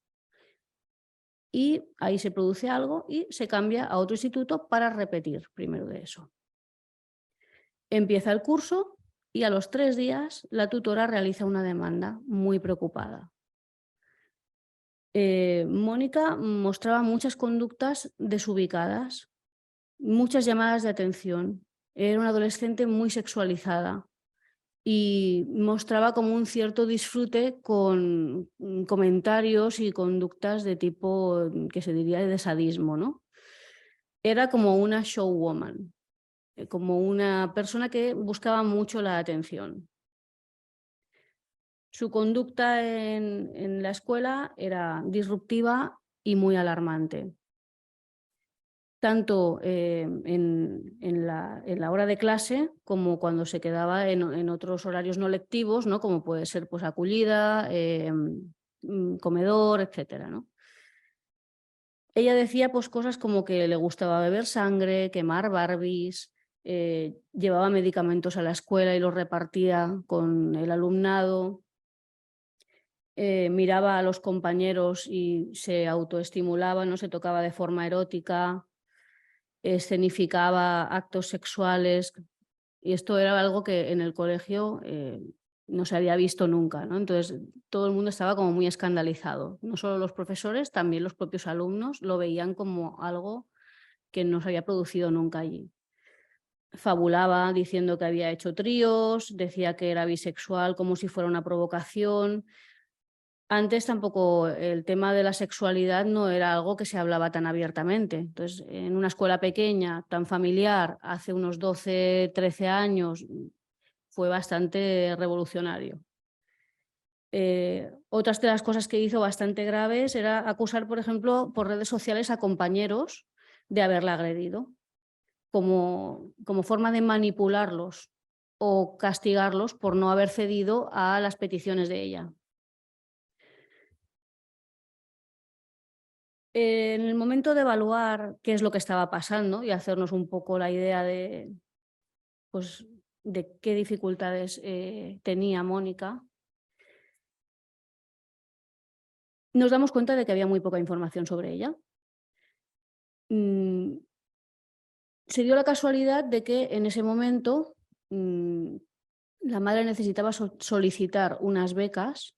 y ahí se produce algo y se cambia a otro instituto para repetir primero de ESO. Empieza el curso y a los 3 días la tutora realiza una demanda muy preocupada. Mónica mostraba muchas conductas desubicadas, muchas llamadas de atención. Era una adolescente muy sexualizada y mostraba como un cierto disfrute con comentarios y conductas de tipo que se diría de sadismo, ¿no? Era como una showwoman, como una persona que buscaba mucho la atención. Su conducta en la escuela era disruptiva y muy alarmante. Tanto en la hora de clase como cuando se quedaba en otros horarios no lectivos, ¿no? Como puede ser pues, acogida, comedor, etc., ¿no? Ella decía pues, cosas como que le gustaba beber sangre, quemar Barbies, llevaba medicamentos a la escuela y los repartía con el alumnado. Miraba a los compañeros y se autoestimulaba, no se tocaba de forma erótica, escenificaba actos sexuales, y esto era algo que en el colegio no se había visto nunca, ¿no? Entonces todo el mundo estaba como muy escandalizado, no solo los profesores, también los propios alumnos lo veían como algo que no se había producido nunca allí. Fabulaba diciendo que había hecho tríos, decía que era bisexual como si fuera una provocación. Antes tampoco el tema de la sexualidad no era algo que se hablaba tan abiertamente. Entonces, en una escuela pequeña, tan familiar, hace unos 12, 13 años, fue bastante revolucionario. Otras de las cosas que hizo bastante graves era acusar, por ejemplo, por redes sociales a compañeros de haberla agredido, como forma de manipularlos o castigarlos por no haber cedido a las peticiones de ella. En el momento de evaluar qué es lo que estaba pasando y hacernos un poco la idea de, pues, de qué dificultades tenía Mónica, nos damos cuenta de que había muy poca información sobre ella. Se dio la casualidad de que en ese momento la madre necesitaba solicitar unas becas,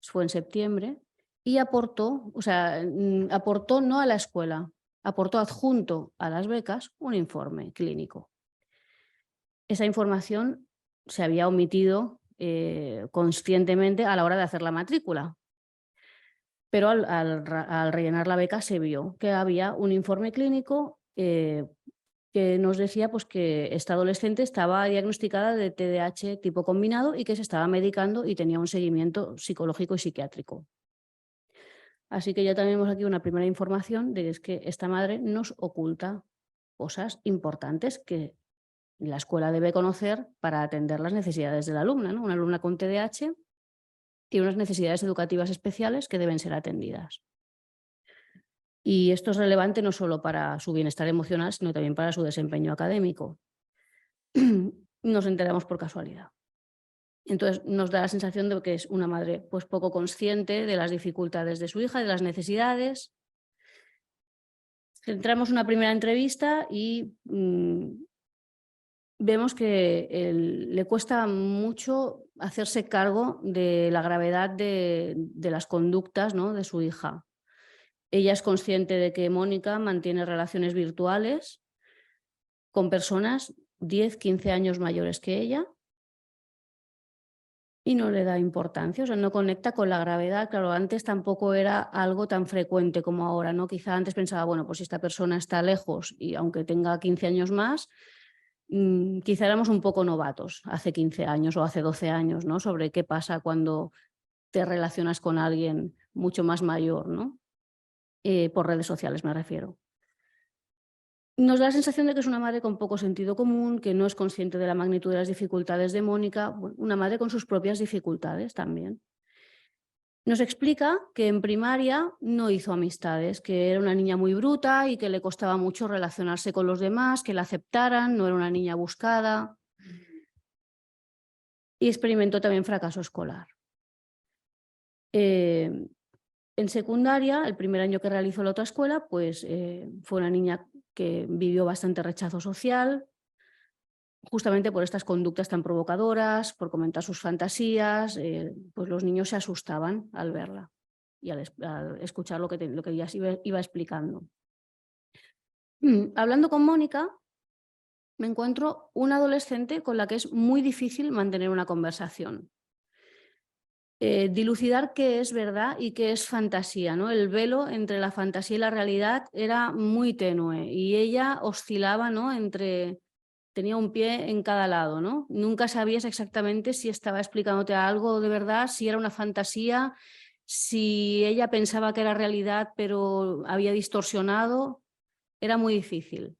fue en septiembre, y aportó, aportó no a la escuela, aportó adjunto a las becas un informe clínico. Esa información se había omitido conscientemente a la hora de hacer la matrícula, pero al rellenar la beca se vio que había un informe clínico que nos decía pues, que esta adolescente estaba diagnosticada de TDAH tipo combinado y que se estaba medicando y tenía un seguimiento psicológico y psiquiátrico. Así que ya tenemos aquí una primera información de que es que esta madre nos oculta cosas importantes que la escuela debe conocer para atender las necesidades de la alumna, ¿no? Una alumna con TDAH tiene unas necesidades educativas especiales que deben ser atendidas. Y esto es relevante no solo para su bienestar emocional, sino también para su desempeño académico. Nos enteramos por casualidad. Entonces nos da la sensación de que es una madre pues, poco consciente de las dificultades de su hija, de las necesidades. Centramos una primera entrevista y vemos que le cuesta mucho hacerse cargo de la gravedad de las conductas, ¿no? de su hija. Ella es consciente de que Mónica mantiene relaciones virtuales con personas 10, 15 años mayores que ella y no le da importancia, o sea, no conecta con la gravedad. Claro, antes tampoco era algo tan frecuente como ahora, ¿no? Quizá antes pensaba, bueno, pues si esta persona está lejos y aunque tenga 15 años más, quizá éramos un poco novatos hace 15 años o hace 12 años, ¿no? Sobre qué pasa cuando te relacionas con alguien mucho más mayor, ¿no? Por redes sociales me refiero. Nos da la sensación de que es una madre con poco sentido común, que no es consciente de la magnitud de las dificultades de Mónica, bueno, una madre con sus propias dificultades también. Nos explica que en primaria no hizo amistades, que era una niña muy bruta y que le costaba mucho relacionarse con los demás, que la aceptaran, no era una niña buscada. Y experimentó también fracaso escolar. En secundaria, el primer año que realizó la otra escuela, pues fue una niña que vivió bastante rechazo social, justamente por estas conductas tan provocadoras, por comentar sus fantasías, pues los niños se asustaban al verla y al escuchar lo que ella iba explicando. Hablando con Mónica, me encuentro una adolescente con la que es muy difícil mantener una conversación. Dilucidar qué es verdad y qué es fantasía, ¿no? El velo entre la fantasía y la realidad era muy tenue y ella oscilaba, ¿no? Tenía un pie en cada lado, ¿no? Nunca sabías exactamente si estaba explicándote algo de verdad, si era una fantasía, si ella pensaba que era realidad pero había distorsionado. Era muy difícil.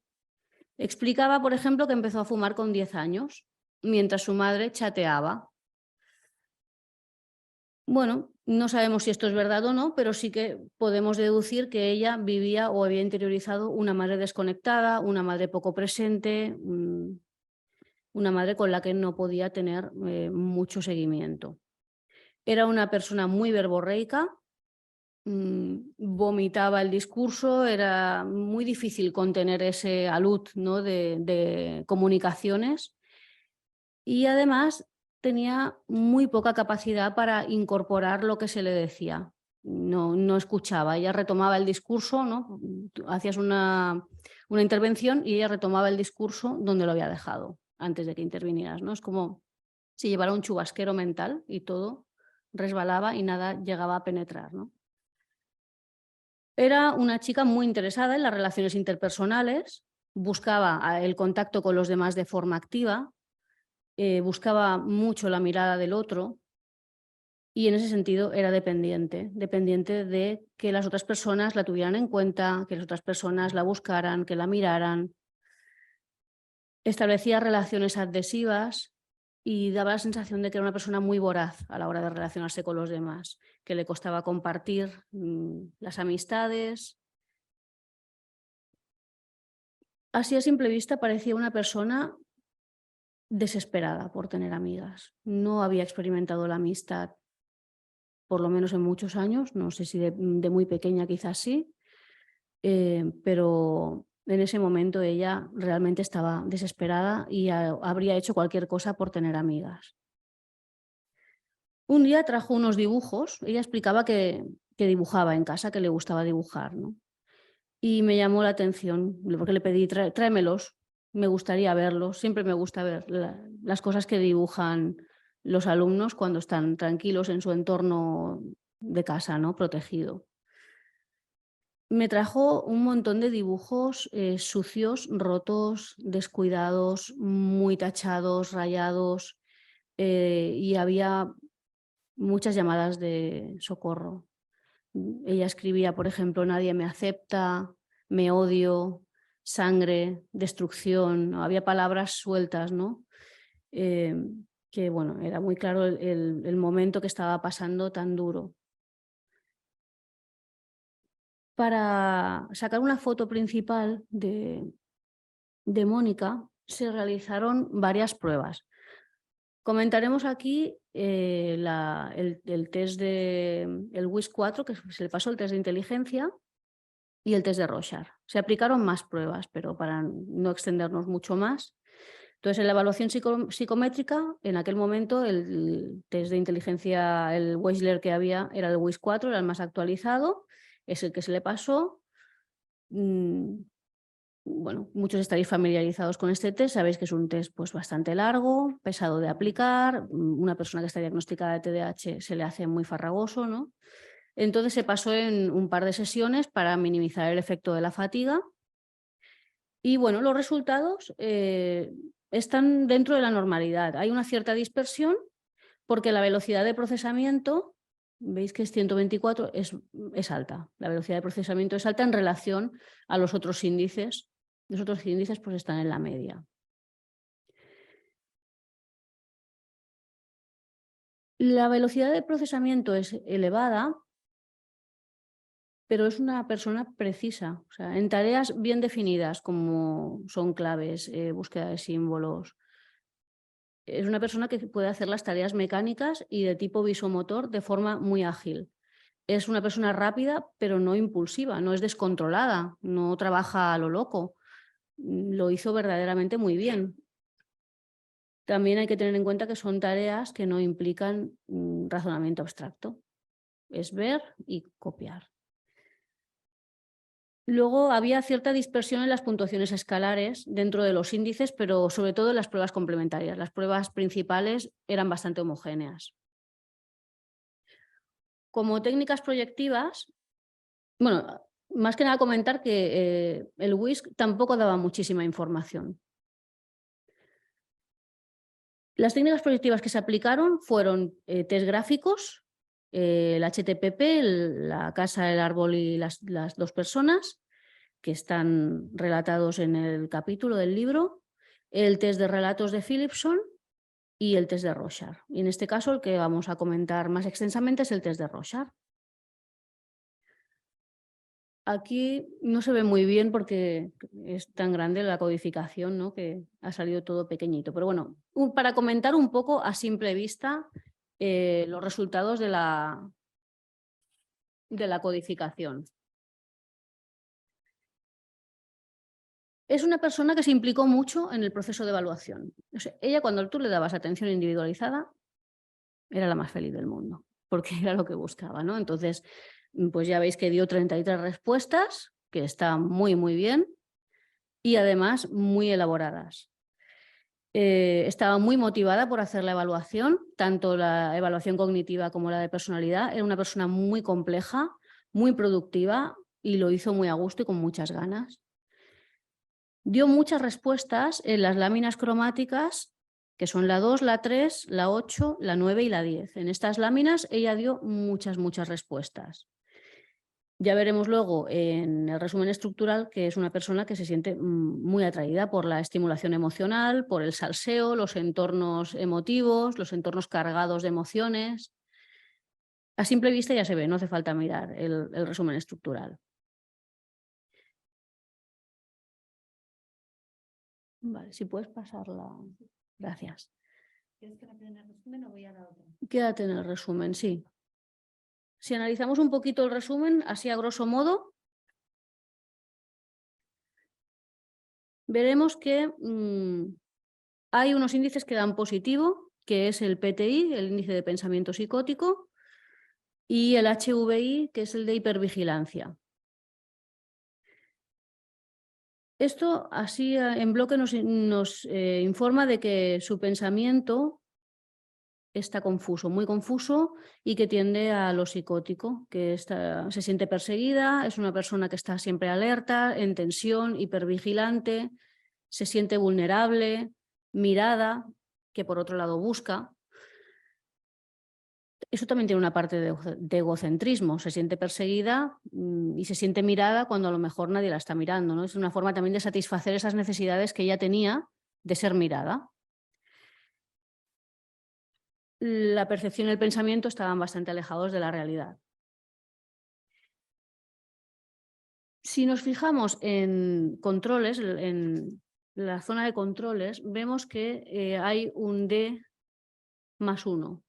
Explicaba, por ejemplo, que empezó a fumar con 10 años, mientras su madre chateaba. Bueno, no sabemos si esto es verdad o no, pero sí que podemos deducir que ella vivía o había interiorizado una madre desconectada, una madre poco presente, una madre con la que no podía tener mucho seguimiento. Era una persona muy verborreica, vomitaba el discurso, era muy difícil contener ese alud, ¿no? de comunicaciones, y además tenía muy poca capacidad para incorporar lo que se le decía. No escuchaba, ella retomaba el discurso, ¿no? Hacías una intervención y ella retomaba el discurso donde lo había dejado antes de que intervinieras, ¿no? Es como si llevara un chubasquero mental y todo resbalaba y nada llegaba a penetrar, ¿no? Era una chica muy interesada en las relaciones interpersonales, buscaba el contacto con los demás de forma activa, buscaba mucho la mirada del otro y en ese sentido era dependiente de que las otras personas la tuvieran en cuenta, que las otras personas la buscaran, que la miraran. Establecía relaciones adhesivas y daba la sensación de que era una persona muy voraz a la hora de relacionarse con los demás, que le costaba compartir las amistades. Así a simple vista parecía una persona desesperada por tener amigas. No había experimentado la amistad, por lo menos en muchos años, no sé si de muy pequeña quizás sí, pero en ese momento ella realmente estaba desesperada y habría hecho cualquier cosa por tener amigas. Un día trajo unos dibujos, ella explicaba que dibujaba en casa, que le gustaba dibujar, ¿no? Y me llamó la atención, porque le pedí, tráemelos, me gustaría verlos, siempre me gusta ver las cosas que dibujan los alumnos cuando están tranquilos en su entorno de casa, ¿no? Protegido. Me trajo un montón de dibujos sucios, rotos, descuidados, muy tachados, rayados, y había muchas llamadas de socorro. Ella escribía, por ejemplo, nadie me acepta, me odio, sangre, destrucción. Había palabras sueltas, ¿no? Que bueno, era muy claro el momento que estaba pasando tan duro. Para sacar una foto principal de Mónica se realizaron varias pruebas. Comentaremos aquí el test el WIS-4, que se le pasó el test de inteligencia, y el test de Rorschach. Se aplicaron más pruebas, pero para no extendernos mucho más. Entonces, en la evaluación psicométrica, en aquel momento el test de inteligencia, el Wechsler que había, era el WIS-4, era el más actualizado, es el que se le pasó. Bueno, muchos estaréis familiarizados con este test, sabéis que es un test pues, bastante largo, pesado de aplicar, una persona que está diagnosticada de TDAH se le hace muy farragoso, ¿no? Entonces se pasó en un par de sesiones para minimizar el efecto de la fatiga y bueno, los resultados están dentro de la normalidad. Hay una cierta dispersión porque la velocidad de procesamiento, veis que es 124, es alta. La velocidad de procesamiento es alta en relación a los otros índices. Los otros índices pues están en la media. La velocidad de procesamiento es elevada, pero es una persona precisa. O sea, en tareas bien definidas como son claves, búsqueda de símbolos. Es una persona que puede hacer las tareas mecánicas y de tipo visomotor de forma muy ágil. Es una persona rápida, pero no impulsiva, no es descontrolada, no trabaja a lo loco. Lo hizo verdaderamente muy bien. También hay que tener en cuenta que son tareas que no implican razonamiento abstracto. Es ver y copiar. Luego había cierta dispersión en las puntuaciones escalares dentro de los índices, pero sobre todo en las pruebas complementarias. Las pruebas principales eran bastante homogéneas. Como técnicas proyectivas, bueno, más que nada comentar que el WISC tampoco daba muchísima información. Las técnicas proyectivas que se aplicaron fueron test gráficos, el HTPP, la casa, el árbol y las dos personas, que están relatados en el capítulo del libro, el test de relatos de Philipson y el test de Rorschach. Y en este caso el que vamos a comentar más extensamente es el test de Rorschach. Aquí no se ve muy bien porque es tan grande la codificación, ¿no?, que ha salido todo pequeñito. Pero bueno, para comentar un poco a simple vista los resultados de la codificación. Es una persona que se implicó mucho en el proceso de evaluación. O sea, ella, cuando tú le dabas atención individualizada, era la más feliz del mundo, porque era lo que buscaba, ¿no? Entonces, pues ya veis que dio 33 respuestas, que están muy, muy bien, y además muy elaboradas. Estaba muy motivada por hacer la evaluación, tanto la evaluación cognitiva como la de personalidad. Era una persona muy compleja, muy productiva, y lo hizo muy a gusto y con muchas ganas. Dio muchas respuestas en las láminas cromáticas, que son la 2, la 3, la 8, la 9 y la 10. En estas láminas ella dio muchas respuestas. Ya veremos luego en el resumen estructural que es una persona que se siente muy atraída por la estimulación emocional, por el salseo, los entornos emotivos, los entornos cargados de emociones. A simple vista ya se ve, no hace falta mirar el resumen estructural. Vale, si puedes pasarla. Gracias. ¿Quieres que la quede en el resumen o voy a la otra? Quédate en el resumen, sí. Si analizamos un poquito el resumen, así a grosso modo, veremos que hay unos índices que dan positivo, que es el PTI, el índice de pensamiento psicótico, y el HVI, que es el de hipervigilancia. Esto así en bloque nos informa de que su pensamiento está confuso, muy confuso, y que tiende a lo psicótico, que se siente perseguida, es una persona que está siempre alerta, en tensión, hipervigilante, se siente vulnerable, mirada, que por otro lado busca. Eso también tiene una parte de egocentrismo, se siente perseguida y se siente mirada cuando a lo mejor nadie la está mirando, ¿no? Es una forma también de satisfacer esas necesidades que ella tenía de ser mirada. La percepción y el pensamiento estaban bastante alejados de la realidad. Si nos fijamos en controles, en la zona de controles, vemos que hay un D +1.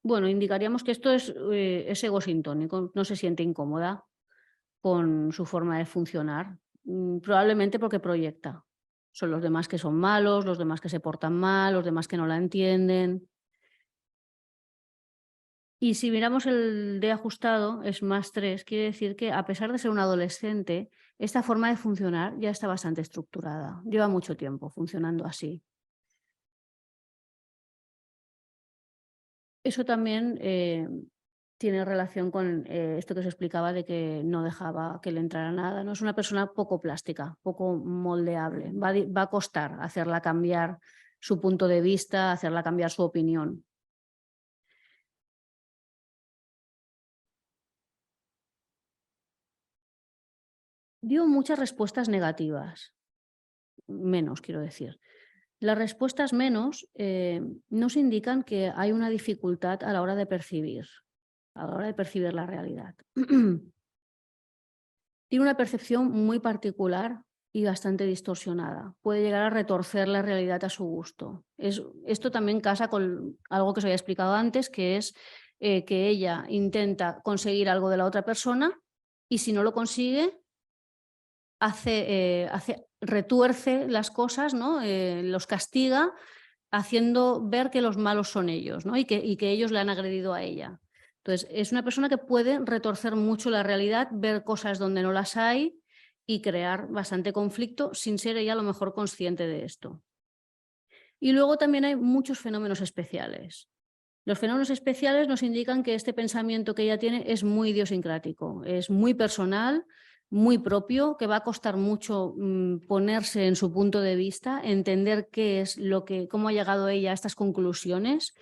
Bueno, indicaríamos que esto es egosintónico, no se siente incómoda con su forma de funcionar, probablemente porque proyecta. Son los demás que son malos, los demás que se portan mal, los demás que no la entienden. Y si miramos el D ajustado, es +3, quiere decir que a pesar de ser un adolescente, esta forma de funcionar ya está bastante estructurada. Lleva mucho tiempo funcionando así. Eso también tiene relación con esto que os explicaba de que no dejaba que le entrara nada, ¿no? Es una persona poco plástica, poco moldeable. Va a costar hacerla cambiar su punto de vista, hacerla cambiar su opinión. Dio muchas respuestas negativas. Menos, quiero decir. Las respuestas menos nos indican que hay una dificultad a la hora de percibir la realidad. Tiene una percepción muy particular y bastante distorsionada. Puede llegar a retorcer la realidad a su gusto. Esto también casa con algo que os había explicado antes, que es que ella intenta conseguir algo de la otra persona y si no lo consigue, retuerce las cosas, ¿no? Los castiga, haciendo ver que los malos son ellos, ¿no? y que ellos le han agredido a ella. Entonces, es una persona que puede retorcer mucho la realidad, ver cosas donde no las hay y crear bastante conflicto sin ser ella a lo mejor consciente de esto. Y luego también hay muchos fenómenos especiales. Los fenómenos especiales nos indican que este pensamiento que ella tiene es muy idiosincrático, es muy personal, muy propio, que va a costar mucho ponerse en su punto de vista, entender qué es cómo ha llegado ella a estas conclusiones,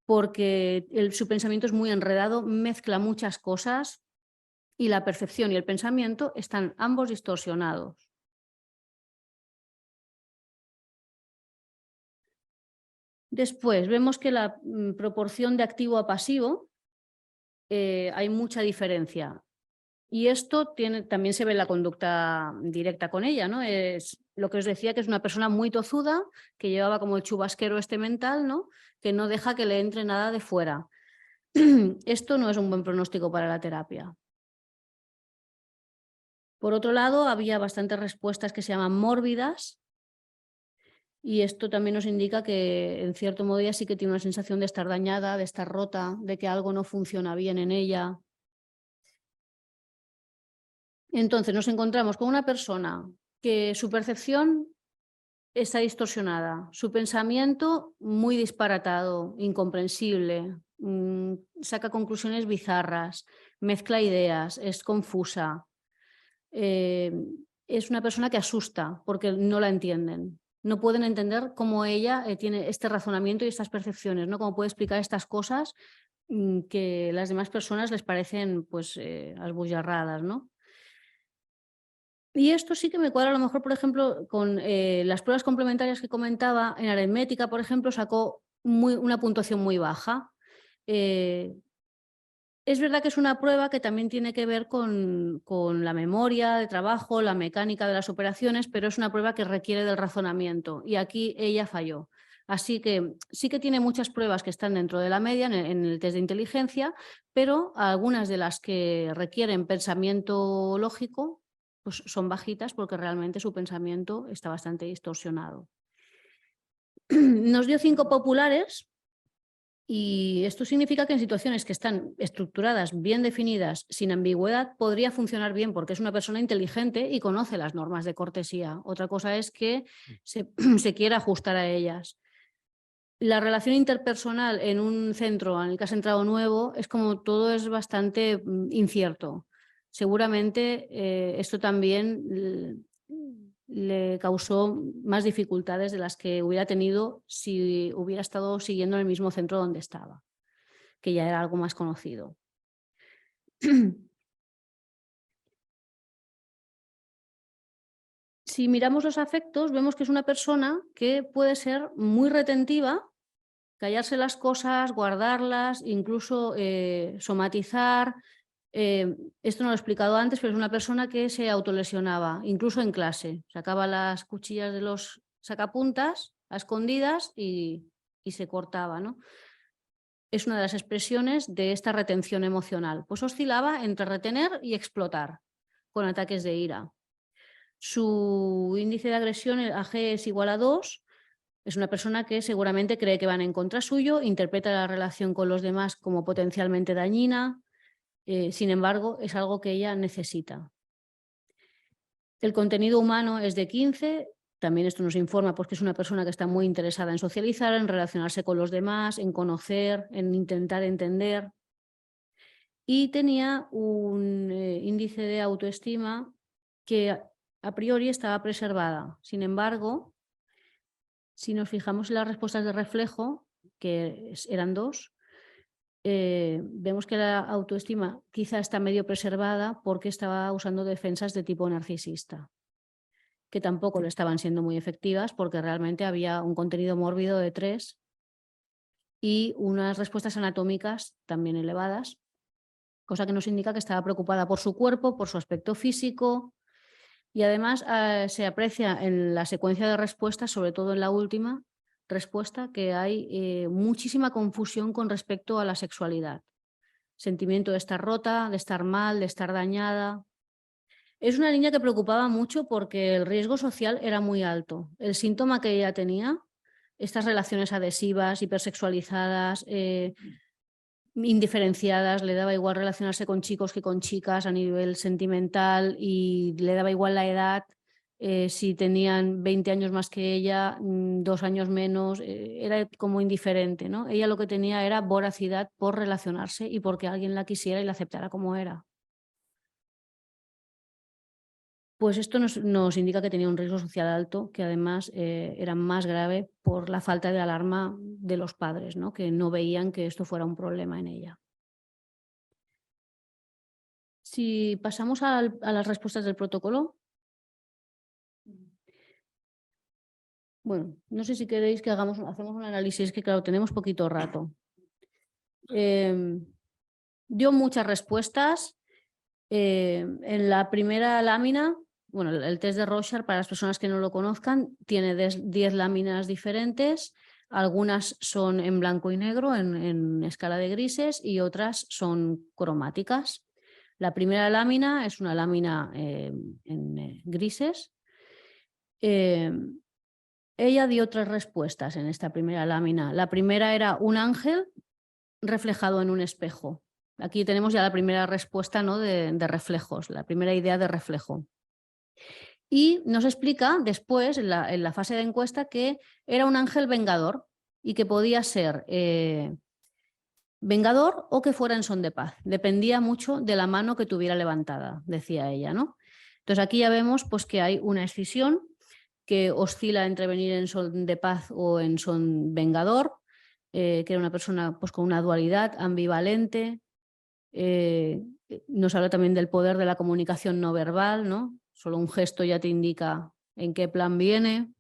porque su pensamiento es muy enredado, mezcla muchas cosas y la percepción y el pensamiento están ambos distorsionados. Después vemos que la proporción de activo a pasivo hay mucha diferencia. Y esto también se ve en la conducta directa con ella, ¿no? Es lo que os decía, que es una persona muy tozuda, que llevaba como el chubasquero mental, ¿no? Que no deja que le entre nada de fuera. Esto no es un buen pronóstico para la terapia. Por otro lado, había bastantes respuestas que se llaman mórbidas, y esto también nos indica que en cierto modo ella sí que tiene una sensación de estar dañada, de estar rota, de que algo no funciona bien en ella. Entonces nos encontramos con una persona que su percepción está distorsionada, su pensamiento muy disparatado, incomprensible, saca conclusiones bizarras, mezcla ideas, es confusa. Es una persona que asusta porque no la entienden. No pueden entender cómo ella tiene este razonamiento y estas percepciones, ¿no? Cómo puede explicar estas cosas que a las demás personas les parecen pues asbujarradas, ¿no? Y esto sí que me cuadra a lo mejor, por ejemplo, con las pruebas complementarias que comentaba. En aritmética, por ejemplo, sacó una puntuación muy baja. Es verdad que es una prueba que también tiene que ver con la memoria de trabajo, la mecánica de las operaciones, pero es una prueba que requiere del razonamiento y aquí ella falló. Así que sí que tiene muchas pruebas que están dentro de la media en el test de inteligencia, pero algunas de las que requieren pensamiento lógico pues son bajitas porque realmente su pensamiento está bastante distorsionado. Nos dio 5 populares. Y esto significa que en situaciones que están estructuradas, bien definidas, sin ambigüedad, podría funcionar bien porque es una persona inteligente y conoce las normas de cortesía. Otra cosa es que se quiera ajustar a ellas. La relación interpersonal en un centro en el que has entrado nuevo es como todo es bastante incierto. Seguramente esto también le causó más dificultades de las que hubiera tenido si hubiera estado siguiendo en el mismo centro donde estaba, que ya era algo más conocido. Si miramos los afectos, vemos que es una persona que puede ser muy retentiva, callarse las cosas, guardarlas, incluso somatizar. Esto no lo he explicado antes, pero es una persona que se autolesionaba, incluso en clase. Sacaba las cuchillas de los sacapuntas a escondidas y se cortaba, ¿no? Es una de las expresiones de esta retención emocional. Pues oscilaba entre retener y explotar, con ataques de ira. Su índice de agresión, el AG, es igual a 2. Es una persona que seguramente cree que van en contra suyo, interpreta la relación con los demás como potencialmente dañina. Sin embargo, es algo que ella necesita. El contenido humano es de 15. También esto nos informa pues, que es una persona que está muy interesada en socializar, en relacionarse con los demás, en conocer, en intentar entender. Y tenía un índice de autoestima que a priori estaba preservada. Sin embargo, si nos fijamos en las respuestas de reflejo, que eran 2, vemos que la autoestima quizá está medio preservada porque estaba usando defensas de tipo narcisista, que tampoco le estaban siendo muy efectivas porque realmente había un contenido mórbido de 3 y unas respuestas anatómicas también elevadas, cosa que nos indica que estaba preocupada por su cuerpo, por su aspecto físico, y además se aprecia en la secuencia de respuestas, sobre todo en la última respuesta, que hay muchísima confusión con respecto a la sexualidad. Sentimiento de estar rota, de estar mal, de estar dañada. Es una niña que preocupaba mucho porque el riesgo social era muy alto. El síntoma que ella tenía, estas relaciones adhesivas, hipersexualizadas, indiferenciadas, le daba igual relacionarse con chicos que con chicas a nivel sentimental y le daba igual la edad, si tenían 20 años más que ella, 2 años menos, era como indiferente, ¿no? Ella lo que tenía era voracidad por relacionarse y porque alguien la quisiera y la aceptara como era. Pues esto nos indica que tenía un riesgo social alto, que además era más grave por la falta de alarma de los padres, ¿no? Que no veían que esto fuera un problema en ella. Si pasamos a las respuestas del protocolo. Bueno, no sé si queréis que hacemos un análisis, que claro, tenemos poquito rato. Dio muchas respuestas. En la primera lámina, bueno, el test de Rorschach, para las personas que no lo conozcan, tiene 10 láminas diferentes. Algunas son en blanco y negro, en escala de grises, y otras son cromáticas. La primera lámina es una lámina en grises. Ella dio 3 respuestas en esta primera lámina. La primera era un ángel reflejado en un espejo. Aquí tenemos ya la primera respuesta, ¿no? de reflejos, la primera idea de reflejo. Y nos explica después, en la fase de encuesta, que era un ángel vengador y que podía ser vengador o que fuera en son de paz. Dependía mucho de la mano que tuviera levantada, decía ella, ¿no? Entonces aquí ya vemos pues, que hay una escisión que oscila entre venir en son de paz o en son vengador, que era una persona pues, con una dualidad ambivalente. Nos habla también del poder de la comunicación no verbal, ¿no? Solo un gesto ya te indica en qué plan viene.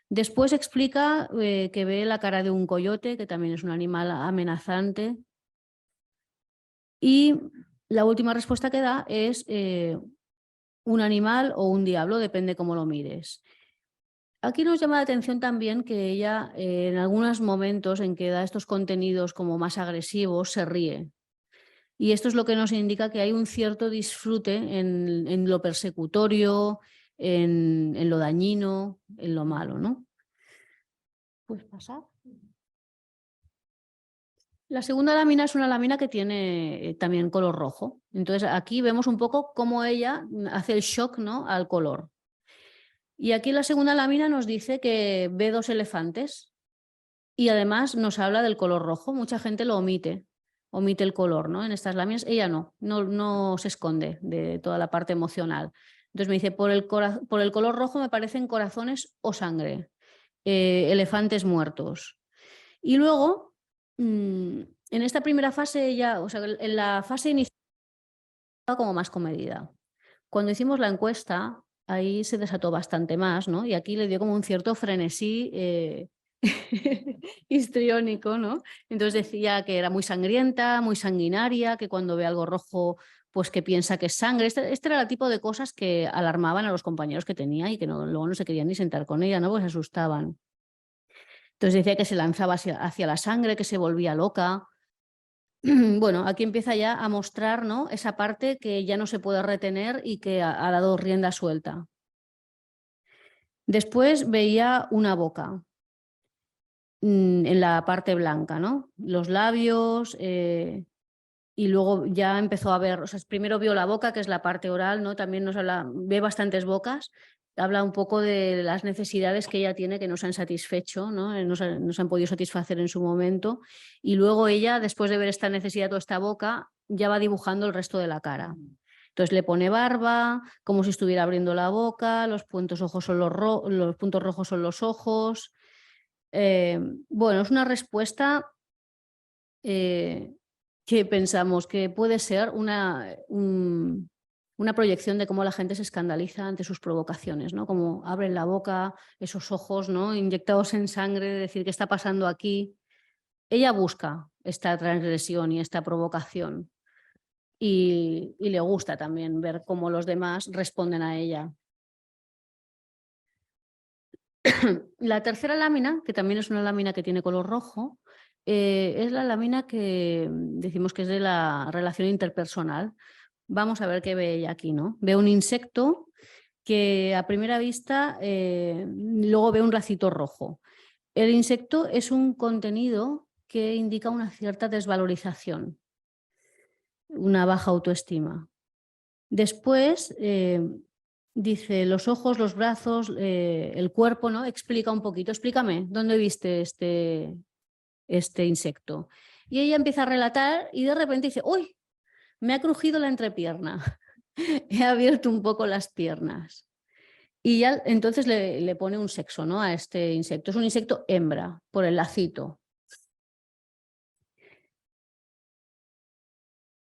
Después explica que ve la cara de un coyote, que también es un animal amenazante. Y la última respuesta que da es un animal o un diablo, depende cómo lo mires. Aquí nos llama la atención también que ella en algunos momentos en que da estos contenidos como más agresivos se ríe. Y esto es lo que nos indica que hay un cierto disfrute en lo persecutorio, en lo dañino, en lo malo, ¿no? ¿Puedes pasar? La segunda lámina es una lámina que tiene también color rojo. Entonces aquí vemos un poco cómo ella hace el shock, ¿no? Al color. Y aquí la segunda lámina nos dice que ve 2 elefantes y además nos habla del color rojo. Mucha gente lo omite el color, ¿no? En estas láminas. Ella no se esconde de toda la parte emocional. Entonces me dice, por el color rojo me parecen corazones o sangre, elefantes muertos. Y luego, en esta primera fase, ella, o sea, en la fase inicial estaba como más comedida. Cuando hicimos la encuesta, ahí se desató bastante más, ¿no? Y aquí le dio como un cierto frenesí histriónico, ¿no? Entonces decía que era muy sangrienta, muy sanguinaria, que cuando ve algo rojo, pues que piensa que es sangre. Este era el tipo de cosas que alarmaban a los compañeros que tenía y que luego no se querían ni sentar con ella, ¿no? Pues se asustaban. Entonces decía que se lanzaba hacia la sangre, que se volvía loca. Bueno, aquí empieza ya a mostrar, ¿no? Esa parte que ya no se puede retener y que ha dado rienda suelta. Después veía una boca en la parte blanca, ¿no? Los labios y luego ya empezó a ver, o sea, primero vio la boca, que es la parte oral, ¿no? También nos habla, ve bastantes bocas, habla un poco de las necesidades que ella tiene que no se han satisfecho, ¿no? No se han podido satisfacer en su momento. Y luego ella, después de ver esta necesidad o esta boca, ya va dibujando el resto de la cara. Entonces le pone barba, como si estuviera abriendo la boca, los puntos rojos son los ojos. Bueno, es una respuesta que pensamos que puede ser una proyección de cómo la gente se escandaliza ante sus provocaciones, ¿no? Como abren la boca, esos ojos, ¿no? Inyectados en sangre, decir qué está pasando aquí. Ella busca esta transgresión y esta provocación y le gusta también ver cómo los demás responden a ella. La tercera lámina, que también es una lámina que tiene color rojo, es la lámina que decimos que es de la relación interpersonal, Vamos a ver qué ve ella aquí, ¿no? Ve un insecto que a primera vista luego ve un racito rojo. El insecto es un contenido que indica una cierta desvalorización, una baja autoestima. Después dice los ojos, los brazos, el cuerpo, ¿no? Explica un poquito, explícame, ¿dónde viste este insecto? Y ella empieza a relatar y de repente dice, ¡uy! Me ha crujido la entrepierna, he abierto un poco las piernas. Y ya entonces le pone un sexo, ¿no? A este insecto. Es un insecto hembra, por el lacito.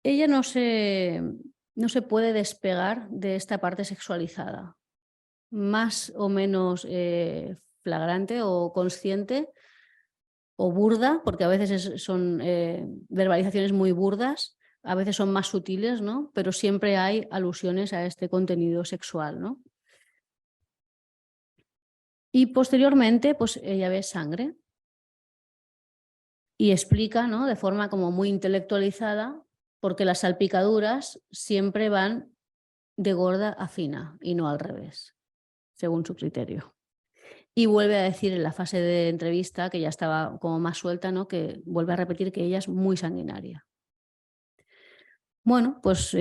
Ella no se puede despegar de esta parte sexualizada, más o menos flagrante o consciente o burda, porque a veces son verbalizaciones muy burdas, a veces son más sutiles, ¿no? Pero siempre hay alusiones a este contenido sexual, ¿no? Y posteriormente, pues ella ve sangre y explica, ¿no? De forma como muy intelectualizada, porque las salpicaduras siempre van de gorda a fina y no al revés, según su criterio. Y vuelve a decir en la fase de entrevista, que ya estaba como más suelta, ¿no? Que vuelve a repetir que ella es muy sanguinaria. Bueno, pues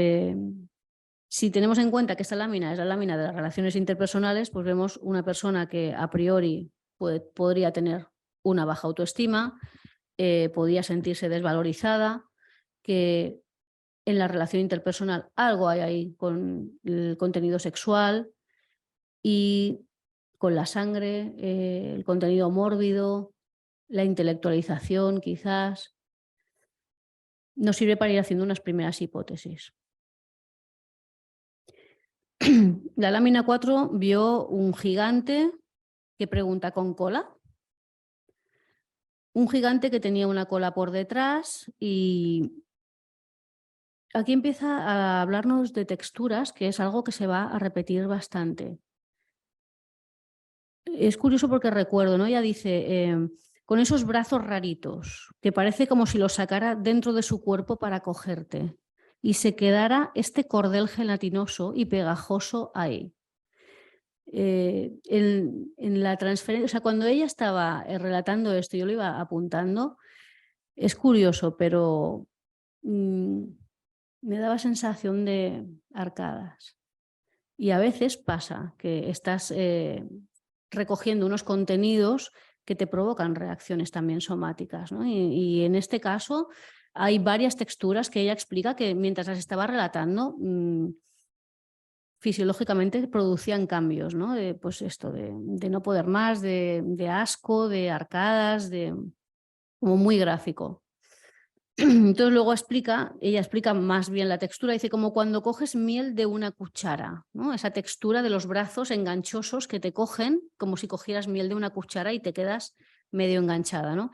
si tenemos en cuenta que esta lámina es la lámina de las relaciones interpersonales, pues vemos una persona que a priori podría tener una baja autoestima, podría sentirse desvalorizada, que en la relación interpersonal algo hay ahí con el contenido sexual y con la sangre, el contenido mórbido, la intelectualización quizás. Nos sirve para ir haciendo unas primeras hipótesis. La lámina 4 vio un gigante que pregunta con cola. Un gigante que tenía una cola por detrás y aquí empieza a hablarnos de texturas, que es algo que se va a repetir bastante. Es curioso porque recuerdo, ¿no? Ella dice, con esos brazos raritos, que parece como si los sacara dentro de su cuerpo para cogerte y se quedara este cordel gelatinoso y pegajoso ahí. En la transferencia, o sea, cuando ella estaba relatando esto, yo lo iba apuntando, es curioso, pero me daba sensación de arcadas. Y a veces pasa que estás recogiendo unos contenidos que te provocan reacciones también somáticas, ¿no? Y en este caso hay varias texturas que ella explica que mientras las estaba relatando fisiológicamente producían cambios, ¿no? Pues esto, de no poder más, de asco, de arcadas, como muy gráfico. Entonces luego ella explica más bien la textura, dice como cuando coges miel de una cuchara, ¿no? Esa textura de los brazos enganchosos que te cogen como si cogieras miel de una cuchara y te quedas medio enganchada, ¿no?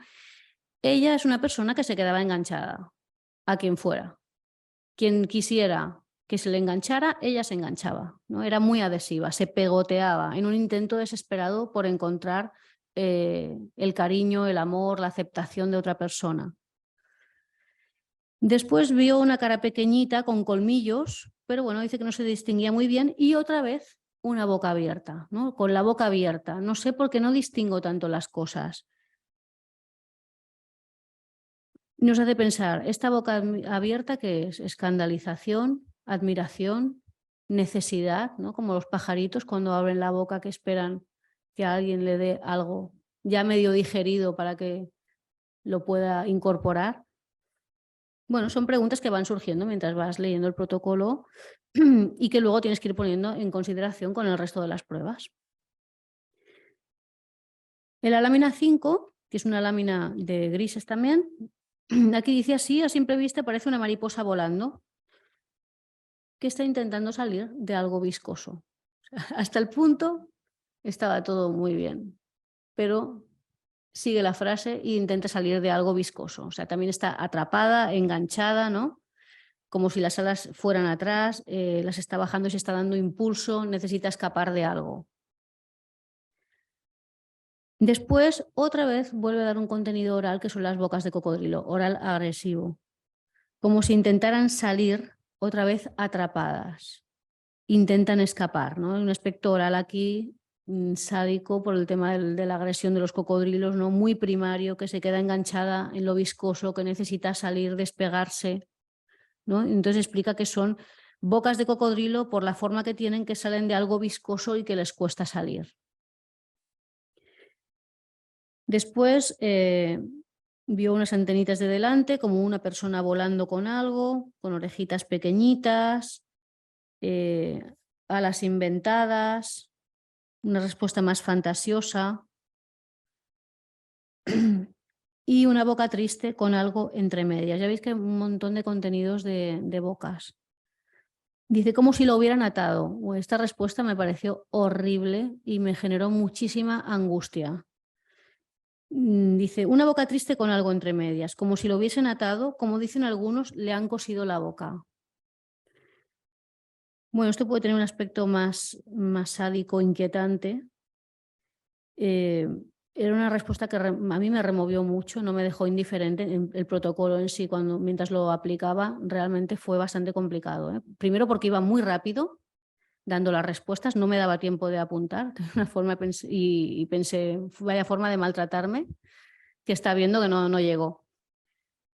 Ella es una persona que se quedaba enganchada a quien fuera. Quien quisiera que se le enganchara, ella se enganchaba, ¿no? Era muy adhesiva, se pegoteaba en un intento desesperado por encontrar el cariño, el amor, la aceptación de otra persona. Después vio una cara pequeñita con colmillos, pero bueno, dice que no se distinguía muy bien y otra vez una boca abierta, ¿no? Con la boca abierta. No sé por qué no distingo tanto las cosas. Nos hace pensar, ¿esta boca abierta qué es? Escandalización, admiración, necesidad, ¿no? Como los pajaritos cuando abren la boca que esperan que alguien le dé algo ya medio digerido para que lo pueda incorporar. Bueno, son preguntas que van surgiendo mientras vas leyendo el protocolo y que luego tienes que ir poniendo en consideración con el resto de las pruebas. En la lámina 5, que es una lámina de grises también, aquí dice así, a simple vista parece una mariposa volando que está intentando salir de algo viscoso. Hasta el punto estaba todo muy bien, pero sigue la frase e intenta salir de algo viscoso. O sea, también está atrapada, enganchada, ¿no? Como si las alas fueran atrás, las está bajando y se está dando impulso, necesita escapar de algo. Después, otra vez, vuelve a dar un contenido oral que son las bocas de cocodrilo, oral agresivo. Como si intentaran salir otra vez atrapadas. Intentan escapar, ¿no? Hay un aspecto oral aquí sádico por el tema de la agresión de los cocodrilos, ¿no? Muy primario, que se queda enganchada en lo viscoso, que necesita salir, despegarse, ¿no? Entonces explica que son bocas de cocodrilo por la forma que tienen, que salen de algo viscoso y que les cuesta salir. Después vio unas antenitas de delante, como una persona volando con algo, con orejitas pequeñitas, alas inventadas, una respuesta más fantasiosa y una boca triste con algo entre medias. Ya veis que hay un montón de contenidos de bocas. Dice, como si lo hubieran atado. Esta respuesta me pareció horrible y me generó muchísima angustia. Dice, una boca triste con algo entre medias, como si lo hubiesen atado, como dicen algunos, le han cosido la boca. Bueno, esto puede tener un aspecto más sádico, inquietante. Era una respuesta que a mí me removió mucho, no me dejó indiferente. El protocolo en sí, mientras lo aplicaba, realmente fue bastante complicado, ¿eh? Primero porque iba muy rápido dando las respuestas, no me daba tiempo de apuntar de una forma, y pensé, vaya forma de maltratarme, que está viendo que no llegó.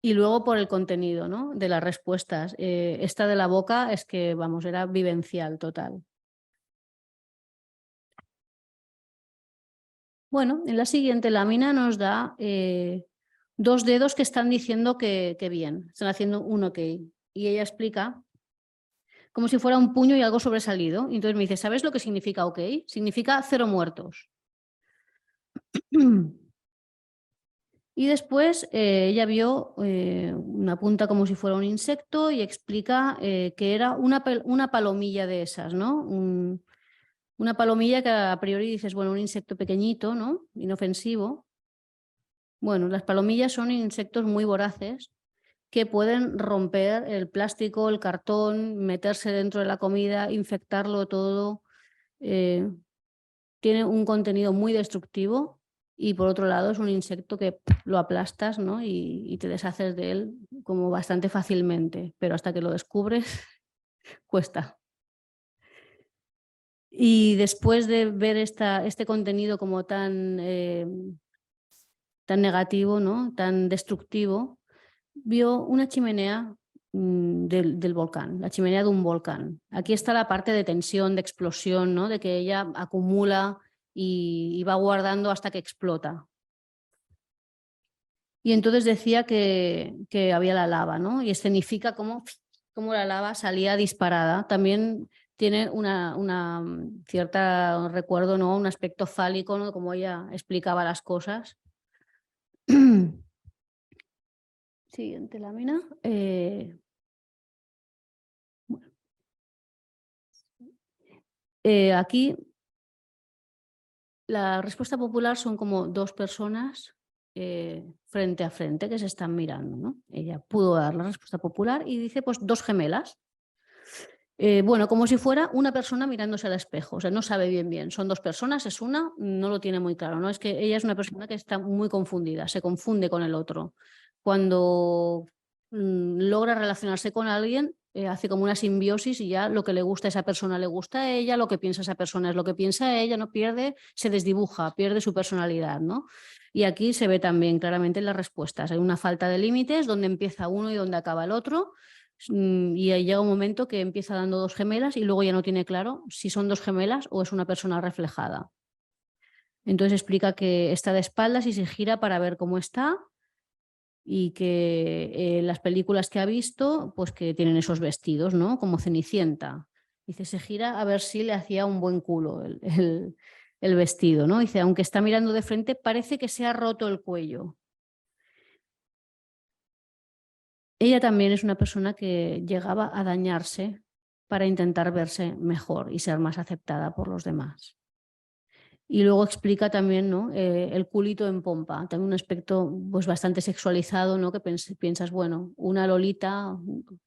Y luego por el contenido, ¿no? De las respuestas. Esta de la boca es que, vamos, era vivencial total. Bueno, en la siguiente lámina nos da 2 dedos que están diciendo que bien, están haciendo un ok. Y ella explica como si fuera un puño y algo sobresalido. Y entonces me dice, ¿sabes lo que significa ok? Significa 0 muertos. Y después ella vio una punta como si fuera un insecto y explica que era una palomilla de esas, ¿no? Una palomilla que a priori dices, bueno, un insecto pequeñito, ¿no? Inofensivo. Bueno, las palomillas son insectos muy voraces que pueden romper el plástico, el cartón, meterse dentro de la comida, infectarlo todo. Tiene un contenido muy destructivo y por otro lado es un insecto que lo aplastas, ¿no? y te deshaces de él como bastante fácilmente, pero hasta que lo descubres cuesta. Y después de ver este contenido como tan negativo, ¿no? Tan destructivo, vio una chimenea del volcán, la chimenea de un volcán. Aquí está la parte de tensión, de explosión, ¿no? De que ella acumula y va guardando hasta que explota. Y entonces decía que había la lava, ¿no? Y escenifica cómo la lava salía disparada. También tiene una cierta recuerdo, ¿no? Un aspecto fálico, ¿no? Como ella explicaba las cosas. Siguiente lámina. Aquí la respuesta popular son como 2 personas frente a frente que se están mirando, ¿no? Ella pudo dar la respuesta popular y dice pues 2 gemelas. Bueno, como si fuera una persona mirándose al espejo, o sea, no sabe bien, son 2 personas, es una, no lo tiene muy claro, ¿no? Es que ella es una persona que está muy confundida, se confunde con el otro. Cuando logra relacionarse con alguien, hace como una simbiosis y ya lo que le gusta a esa persona le gusta a ella, lo que piensa esa persona es lo que piensa a ella, no pierde, se desdibuja, pierde su personalidad, ¿no? Y aquí se ve también claramente en las respuestas, hay una falta de límites, donde empieza uno y donde acaba el otro. Y ahí llega un momento que empieza dando 2 gemelas y luego ya no tiene claro si son 2 gemelas o es una persona reflejada. Entonces explica que está de espaldas y se gira para ver cómo está y que las películas que ha visto pues que tienen esos vestidos, ¿no? Como Cenicienta. Dice, se gira a ver si le hacía un buen culo el vestido, ¿no? Dice, aunque está mirando de frente parece que se ha roto el cuello. Ella también es una persona que llegaba a dañarse para intentar verse mejor y ser más aceptada por los demás. Y luego explica también, ¿no? El culito en pompa, también un aspecto pues, bastante sexualizado, ¿no? Que piensas, bueno, una lolita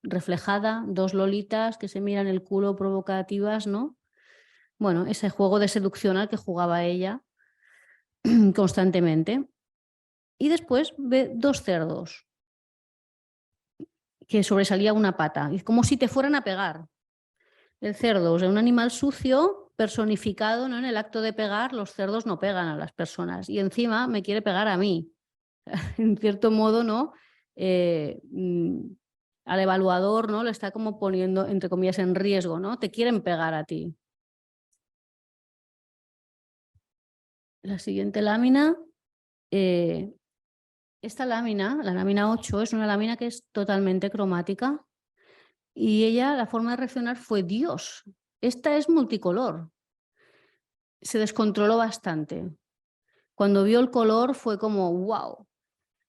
reflejada, 2 lolitas que se miran el culo provocativas, ¿no? Bueno, ese juego de seducción al que jugaba ella constantemente. Y después ve 2 cerdos. que sobresalía una pata, y como si te fueran a pegar. El cerdo, o sea, un animal sucio personificado, ¿no? En el acto de pegar, los cerdos no pegan a las personas y encima me quiere pegar a mí. En cierto modo, ¿no? Al evaluador, ¿no? Le está como poniendo, entre comillas, en riesgo, ¿no? Te quieren pegar a ti. La siguiente lámina. Esta lámina, la lámina 8, es una lámina que es totalmente cromática y ella, la forma de reaccionar fue Dios. Esta es multicolor. Se descontroló bastante. Cuando vio el color fue como, wow,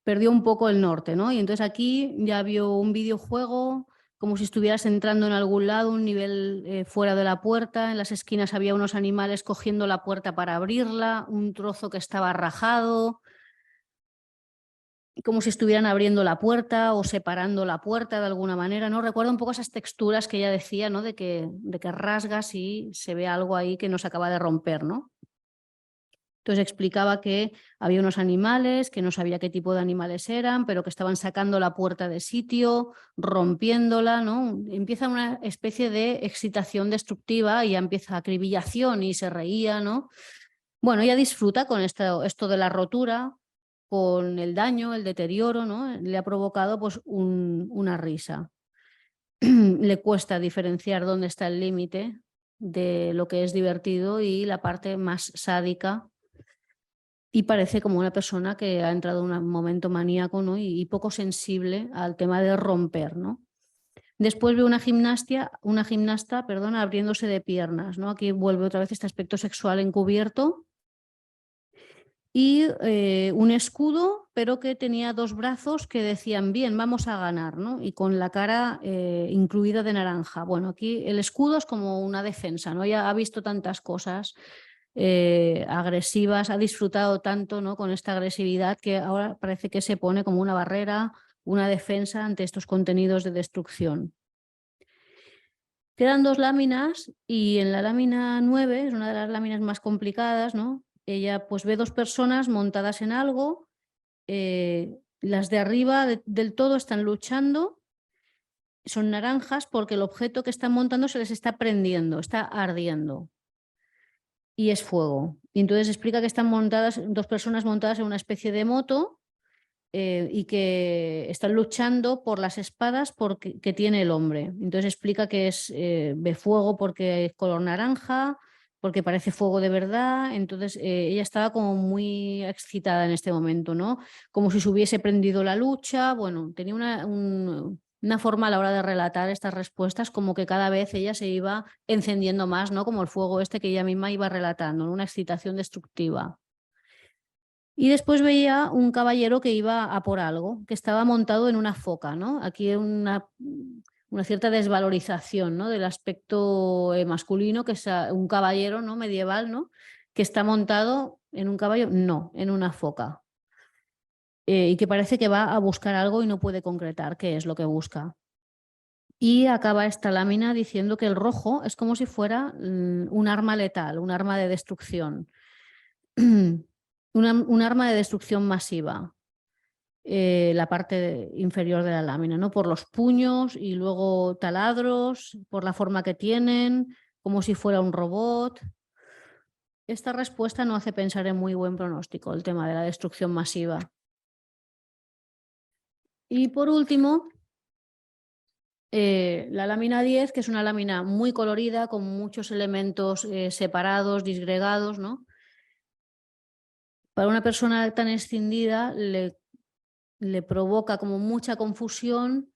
perdió un poco el norte, ¿no? Y entonces aquí ya vio un videojuego, como si estuvieras entrando en algún lado, un nivel fuera de la puerta, en las esquinas había unos animales cogiendo la puerta para abrirla, un trozo que estaba rajado, como si estuvieran abriendo la puerta o separando la puerta de alguna manera, ¿no? Recuerda un poco esas texturas que ella decía, ¿no? De que rasgas y se ve algo ahí que no se acaba de romper, ¿no? Entonces explicaba que había unos animales, que no sabía qué tipo de animales eran, pero que estaban sacando la puerta de sitio, rompiéndola, ¿no? Empieza una especie de excitación destructiva y ya empieza acribillación y se reía, ¿no? Bueno, ella disfruta con esto de la rotura, con el daño, el deterioro, ¿no? Le ha provocado pues una risa. Le cuesta diferenciar dónde está el límite de lo que es divertido y la parte más sádica. Y parece como una persona que ha entrado en un momento maníaco, ¿no? y poco sensible al tema de romper, ¿no? Después veo una gimnasta, abriéndose de piernas, ¿no? Aquí vuelve otra vez este aspecto sexual encubierto. Y un escudo, pero que tenía dos brazos que decían, bien, vamos a ganar, ¿no? Y con la cara incluida de naranja. Bueno, aquí el escudo es como una defensa, ¿no? Ya ha visto tantas cosas agresivas, ha disfrutado tanto, ¿no? Con esta agresividad que ahora parece que se pone como una barrera, una defensa ante estos contenidos de destrucción. Quedan dos láminas y en la lámina 9, es una de las láminas más complicadas, ¿no? Ella pues ve dos personas montadas en algo, las de arriba del todo están luchando, son naranjas porque el objeto que están montando se les está prendiendo, está ardiendo y es fuego. Y entonces explica que están montadas, dos personas montadas en una especie de moto y que están luchando por las espadas que tiene el hombre. Entonces explica que ve fuego porque es color naranja, porque parece fuego de verdad. Entonces ella estaba como muy excitada en este momento, ¿no? Como si se hubiese prendido la lucha. Bueno, tenía una forma a la hora de relatar estas respuestas como que cada vez ella se iba encendiendo más, ¿no? Como el fuego este que ella misma iba relatando, ¿no? Una excitación destructiva. Y después veía un caballero que iba a por algo, que estaba montado en una foca, ¿no? Aquí una cierta desvalorización, ¿no? Del aspecto masculino, que es un caballero, ¿no? Medieval, ¿no? Que está montado en un caballo, no, en una foca. Y que parece que va a buscar algo y no puede concretar qué es lo que busca. Y acaba esta lámina diciendo que el rojo es como si fuera un arma letal, un arma de destrucción. Un arma de destrucción masiva, la parte inferior de la lámina, ¿no? Por los puños y luego taladros, por la forma que tienen, como si fuera un robot. Esta respuesta no hace pensar en muy buen pronóstico el tema de la destrucción masiva. Y por último, la lámina 10, que es una lámina muy colorida, con muchos elementos separados, disgregados, ¿no? Para una persona tan escindida le provoca como mucha confusión,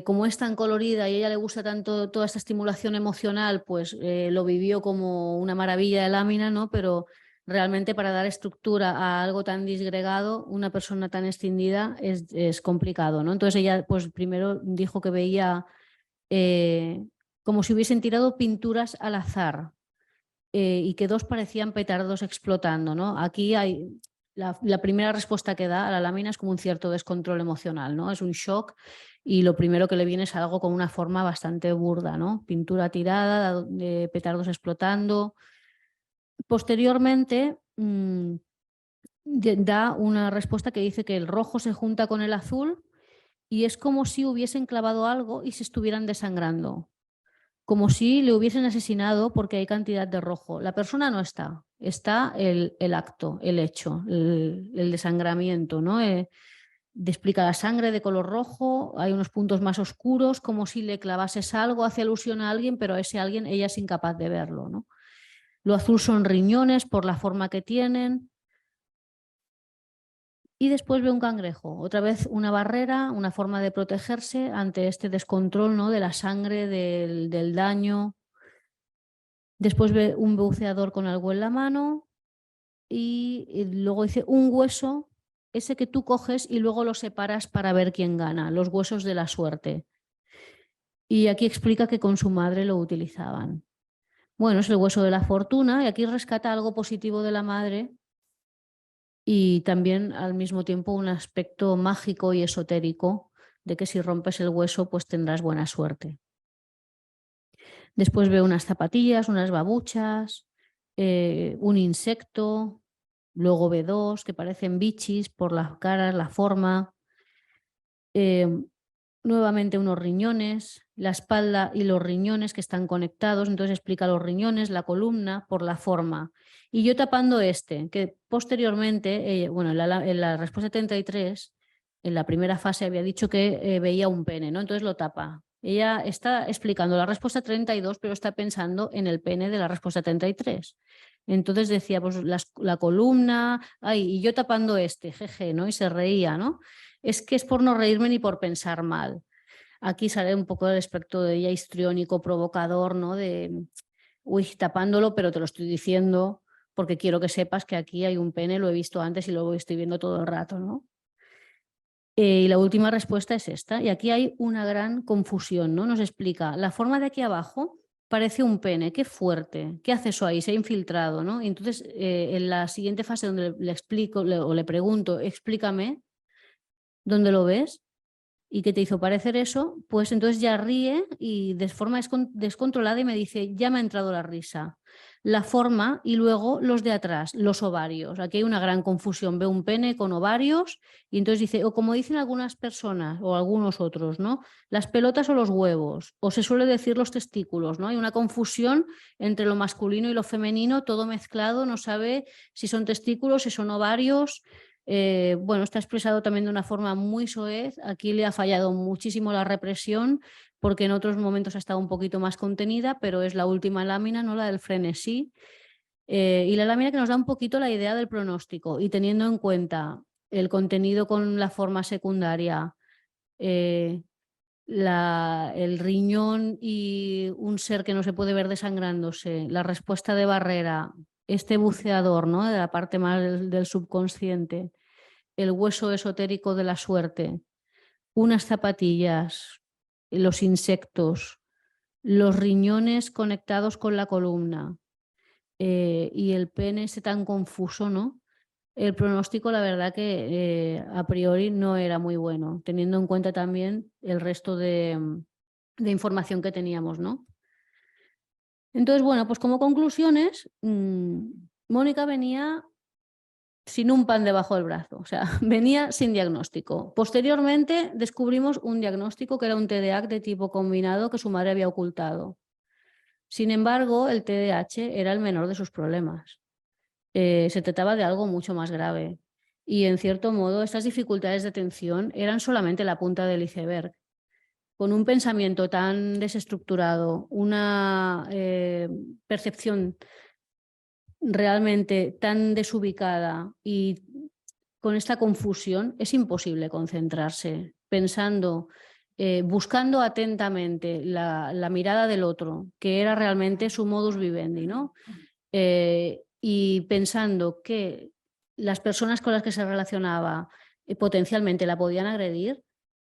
como es tan colorida y a ella le gusta tanto toda esta estimulación emocional, pues lo vivió como una maravilla de lámina, ¿no? Pero realmente para dar estructura a algo tan disgregado, una persona tan escindida es complicado, ¿no? Entonces ella pues primero dijo que veía como si hubiesen tirado pinturas al azar. Y que dos parecían petardos explotando, ¿no? Aquí hay la primera respuesta que da a la lámina es como un cierto descontrol emocional, ¿no? Es un shock y lo primero que le viene es algo con una forma bastante burda, ¿no? Pintura tirada, petardos explotando. Posteriormente da una respuesta que dice que el rojo se junta con el azul y es como si hubiesen clavado algo y se estuvieran desangrando, como si le hubiesen asesinado porque hay cantidad de rojo. La persona no está, está el acto, el hecho, el desangramiento, ¿no? Explica la sangre de color rojo, hay unos puntos más oscuros, como si le clavases algo, hace alusión a alguien, pero a ese alguien ella es incapaz de verlo, ¿no? Lo azul son riñones por la forma que tienen. Y después ve un cangrejo, otra vez una barrera, una forma de protegerse ante este descontrol, ¿no? De la sangre, del daño. Después ve un buceador con algo en la mano y luego dice un hueso, ese que tú coges y luego lo separas para ver quién gana, los huesos de la suerte. Y aquí explica que con su madre lo utilizaban. Bueno, es el hueso de la fortuna y aquí rescata algo positivo de la madre y también al mismo tiempo un aspecto mágico y esotérico de que si rompes el hueso pues tendrás buena suerte. Después veo unas zapatillas, unas babuchas, un insecto, luego ve dos que parecen bichis por las caras, la forma, nuevamente unos riñones, la espalda y los riñones que están conectados, entonces explica los riñones, la columna por la forma. Y yo tapando que posteriormente, bueno, en la respuesta 33, en la primera fase había dicho que veía un pene, ¿no? Entonces lo tapa. Ella está explicando la respuesta 32, pero está pensando en el pene de la respuesta 33. Entonces decía, pues la columna, ay, y yo tapando jeje, ¿no? Y se reía, ¿no? Es que es por no reírme ni por pensar mal. Aquí sale un poco el aspecto de ella histriónico, provocador, ¿no? De, uy, tapándolo, pero te lo estoy diciendo porque quiero que sepas que aquí hay un pene, lo he visto antes y lo estoy viendo todo el rato, ¿no? Y la última respuesta es esta. Y aquí hay una gran confusión, ¿no? Nos explica, la forma de aquí abajo parece un pene, qué fuerte, ¿qué hace eso ahí? Se ha infiltrado, ¿no? Y entonces, en la siguiente fase donde le explico o le pregunto, explícame, ¿dónde lo ves? ¿Y qué te hizo parecer eso? Pues entonces ya ríe y de forma descontrolada y me dice, ya me ha entrado la risa. La forma y luego los de atrás, los ovarios. Aquí hay una gran confusión. Ve un pene con ovarios y entonces dice, o como dicen algunas personas o algunos otros, ¿no? Las pelotas o los huevos, o se suele decir los testículos, ¿no? Hay una confusión entre lo masculino y lo femenino, todo mezclado, no sabe si son testículos, si son ovarios. Bueno, está expresado también de una forma muy soez. Aquí le ha fallado muchísimo la represión porque en otros momentos ha estado un poquito más contenida, pero es la última lámina, no la del frenesí. Y la lámina que nos da un poquito la idea del pronóstico y teniendo en cuenta el contenido con la forma secundaria, el riñón y un ser que no se puede ver desangrándose, la respuesta de barrera, este buceador, ¿no? De la parte más del subconsciente, el hueso esotérico de la suerte, unas zapatillas, los insectos, los riñones conectados con la columna y el pene ese tan confuso, ¿no? El pronóstico, la verdad que a priori no era muy bueno, teniendo en cuenta también el resto de información que teníamos, ¿no? Entonces, bueno, pues como conclusiones, Mónica venía sin un pan debajo del brazo, o sea, venía sin diagnóstico. Posteriormente descubrimos un diagnóstico que era un TDAH de tipo combinado que su madre había ocultado. Sin embargo, el TDAH era el menor de sus problemas. Se trataba de algo mucho más grave y, en cierto modo, estas dificultades de atención eran solamente la punta del iceberg. Con un pensamiento tan desestructurado, una percepción realmente tan desubicada y con esta confusión, es imposible concentrarse pensando, buscando atentamente la mirada del otro, que era realmente su modus vivendi, ¿no? Y pensando que las personas con las que se relacionaba potencialmente la podían agredir,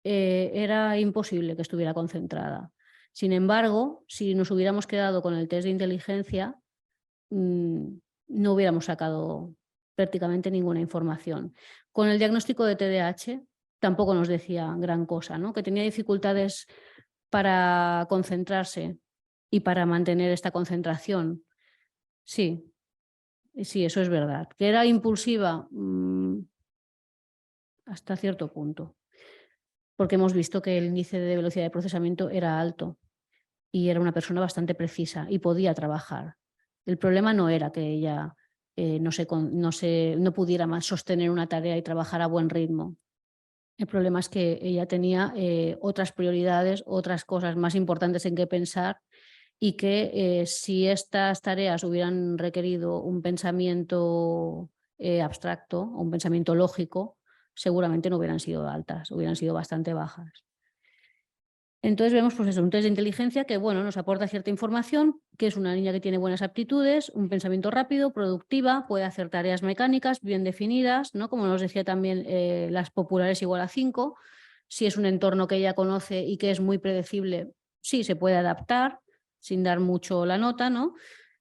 era imposible que estuviera concentrada. Sin embargo, si nos hubiéramos quedado con el test de inteligencia, no hubiéramos sacado prácticamente ninguna información. Con el diagnóstico de TDAH tampoco nos decía gran cosa, ¿no? Que tenía dificultades para concentrarse y para mantener esta concentración. Sí, eso es verdad. Que era impulsiva hasta cierto punto. porque hemos visto que el índice de velocidad de procesamiento era alto y era una persona bastante precisa y podía trabajar. El problema no era que ella no pudiera más sostener una tarea y trabajar a buen ritmo. El problema es que ella tenía otras prioridades, otras cosas más importantes en que pensar, y que si estas tareas hubieran requerido un pensamiento abstracto o un pensamiento lógico, seguramente no hubieran sido altas, hubieran sido bastante bajas. Entonces vemos pues eso, un test de inteligencia que bueno, nos aporta cierta información, que es una niña que tiene buenas aptitudes, un pensamiento rápido, productiva, puede hacer tareas mecánicas bien definidas, ¿no? Como nos decía también, las populares igual a 5. Si es un entorno que ella conoce y que es muy predecible, sí, se puede adaptar sin dar mucho la nota, ¿no?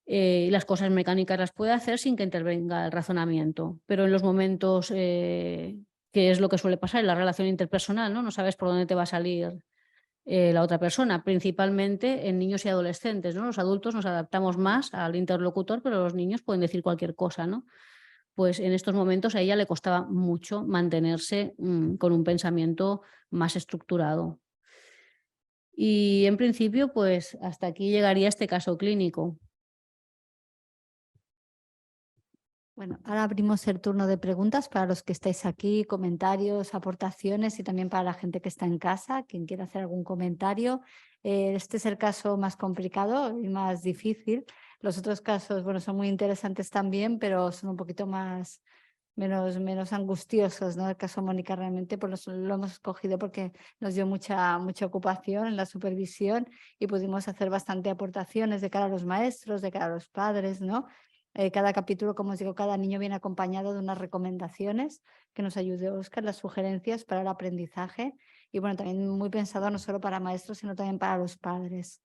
Y las cosas mecánicas las puede hacer sin que intervenga el razonamiento. Pero en los momentos que es lo que suele pasar en la relación interpersonal, ¿no? No sabes por dónde te va a salir la otra persona, principalmente en niños y adolescentes, ¿no? Los adultos nos adaptamos más al interlocutor, pero los niños pueden decir cualquier cosa, ¿no? Pues en estos momentos a ella le costaba mucho mantenerse con un pensamiento más estructurado. Y en principio, pues hasta aquí llegaría este caso clínico. Bueno, ahora abrimos el turno de preguntas para los que estáis aquí, comentarios, aportaciones y también para la gente que está en casa, quien quiera hacer algún comentario. Este es el caso más complicado y más difícil. Los otros casos, bueno, son muy interesantes también, pero son un poquito menos angustiosos, ¿no? El caso Mónica realmente pues lo hemos escogido porque nos dio mucha ocupación en la supervisión y pudimos hacer bastante aportaciones de cara a los maestros, de cara a los padres, ¿no? Cada capítulo, como os digo, cada niño viene acompañado de unas recomendaciones que nos ayude Óscar, las sugerencias para el aprendizaje y bueno, también muy pensado no solo para maestros, sino también para los padres.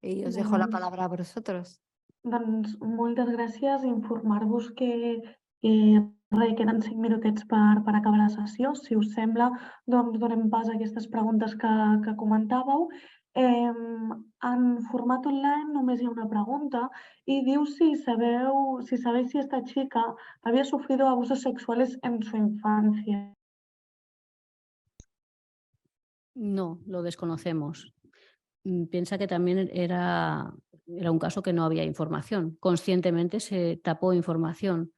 Y os dejo la palabra a vosotros. Doncs moltes gràcies. Informar-vos que queden 5 minutets per acabar la sessió. Si us sembla, doncs donem pas a aquestes preguntes que comentàveu. En format online només hi ha una pregunta i diu si sabéis si esta chica había sufrido abusos sexuales en su infancia. No, lo desconocemos. Piensa que también era un caso que no había información. Conscientemente se tapó información.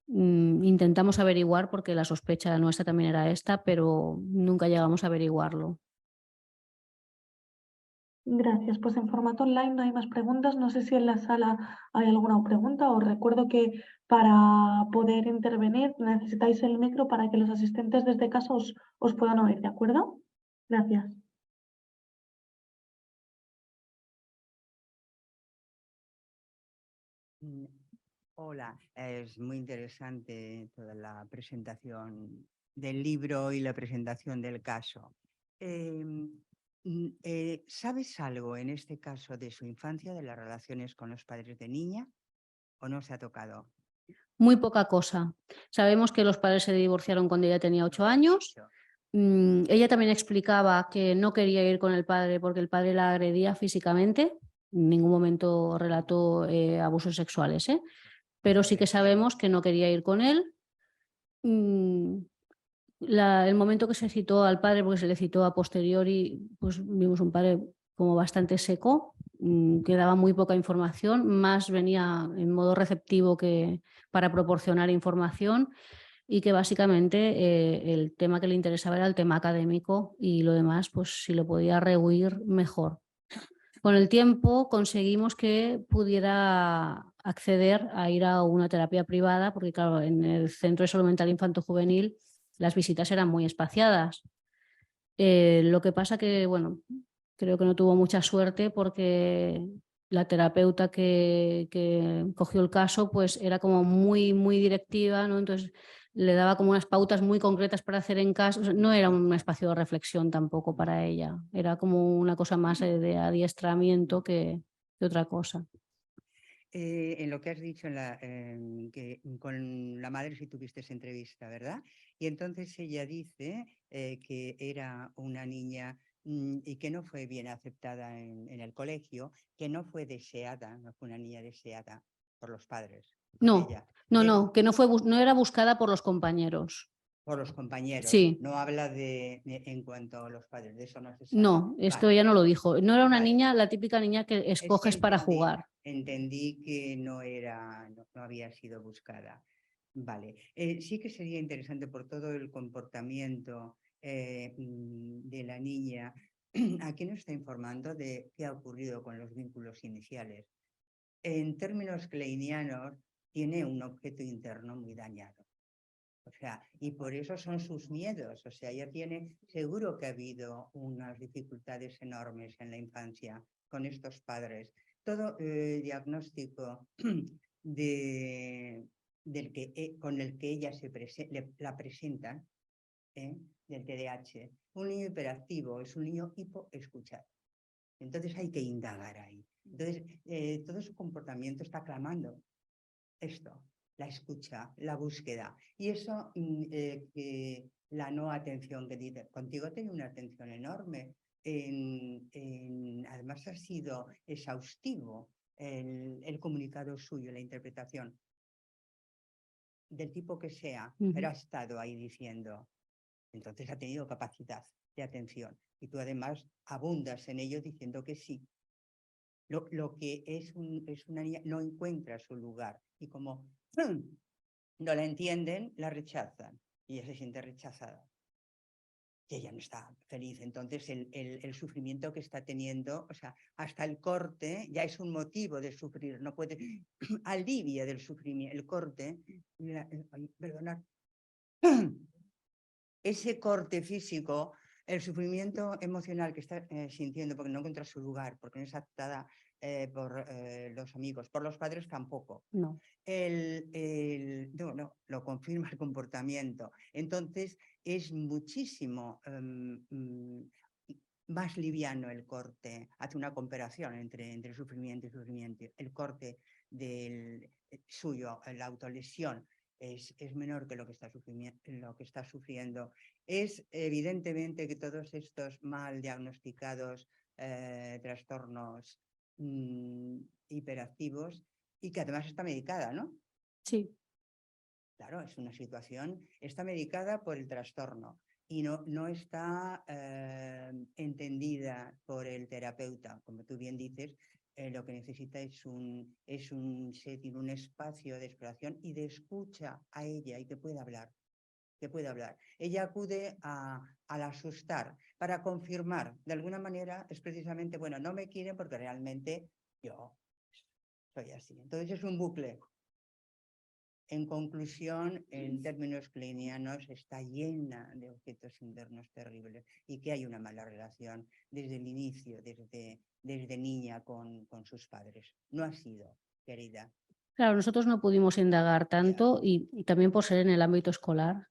Intentamos averiguar porque la sospecha nuestra también era esta, pero nunca llegamos a averiguarlo. Gracias. Pues en formato online no hay más preguntas. No sé si en la sala hay alguna pregunta. Os recuerdo que para poder intervenir necesitáis el micro para que los asistentes desde casa os puedan oír, ¿de acuerdo? Gracias. Hola, es muy interesante toda la presentación del libro y la presentación del caso. ¿Sabes algo en este caso de su infancia, de las relaciones con los padres de niña? ¿O no se ha tocado? Muy poca cosa. Sabemos que los padres se divorciaron cuando ella tenía 8 años. Ella también explicaba que no quería ir con el padre porque el padre la agredía físicamente. En ningún momento relató abusos sexuales, pero sí que sabemos que no quería ir con él. El momento que se citó al padre, porque se le citó a posteriori, pues vimos un padre como bastante seco, que daba muy poca información, más venía en modo receptivo que para proporcionar información y que básicamente el tema que le interesaba era el tema académico y lo demás, pues si lo podía rehuir mejor. Con el tiempo conseguimos que pudiera acceder a ir a una terapia privada, porque claro, en el Centro de Salud Mental Infanto-Juvenil las visitas eran muy espaciadas. Lo que pasa que, bueno, creo que no tuvo mucha suerte porque la terapeuta que cogió el caso pues era como muy directiva, ¿no? Entonces le daba como unas pautas muy concretas para hacer en casa. O sea, no era un espacio de reflexión tampoco para ella, era como una cosa más de adiestramiento que otra cosa. En lo que has dicho, que con la madre sí tuviste esa entrevista, ¿verdad? Y entonces ella dice que era una niña y que no fue bien aceptada en el colegio, que no fue deseada, no fue una niña deseada por los padres. No, ella. no, que no era buscada por los compañeros. por los compañeros. Sí. No habla en cuanto a los padres, de eso no se sabe. No, esto Vale. ya no lo dijo. No era una Vale. niña, la típica niña que Es que escoges para jugar. Entendí que no había sido buscada. Vale. Sí que sería interesante por todo el comportamiento de la niña. Aquí nos está informando de qué ha ocurrido con los vínculos iniciales. En términos kleinianos, tiene un objeto interno muy dañado. O sea, y por eso son sus miedos. O sea, ella seguro que ha habido unas dificultades enormes en la infancia con estos padres. Todo diagnóstico con el que ella la presentan, del TDAH, un niño hiperactivo es un niño hipoescuchado. Entonces hay que indagar ahí. Entonces, todo su comportamiento está clamando esto. La escucha, la búsqueda. Y eso, que la no atención que dice, contigo tiene una atención enorme. Además ha sido exhaustivo el comunicado suyo, la interpretación. Del tipo que sea, pero ha estado ahí diciendo. Entonces ha tenido capacidad de atención. Y tú además abundas en ello diciendo que sí. Lo que es una niña no encuentra su lugar. Y como no la entienden, la rechazan y ella se siente rechazada. Y ella no está feliz. Entonces el sufrimiento que está teniendo, o sea, hasta el corte ya es un motivo de sufrir, no puede, alivia del sufrimiento, el corte, perdonad, ese corte físico, el sufrimiento emocional que está sintiendo porque no encuentra su lugar, porque no es aceptada por los amigos, por los padres tampoco. No. No, lo confirma el comportamiento. Entonces es muchísimo más liviano el corte. Hace una comparación entre sufrimiento y sufrimiento. El corte suyo, la autolesión, es menor que lo que está sufriendo. Es evidentemente que todos estos mal diagnosticados trastornos hiperactivos, y que además está medicada, ¿no? Sí. Claro, es una situación, está medicada por el trastorno y no está entendida por el terapeuta. Como tú bien dices, lo que necesita es un setting, un espacio de exploración y de escucha a ella y que pueda hablar. Ella acude al asustar para confirmar. De alguna manera es precisamente, bueno, no me quieren porque realmente yo soy así. Entonces es un bucle. En conclusión, en términos kleinianos, está llena de objetos internos terribles y que hay una mala relación desde el inicio, desde niña con sus padres. No ha sido, querida. Claro, nosotros no pudimos indagar tanto y también por ser en el ámbito escolar.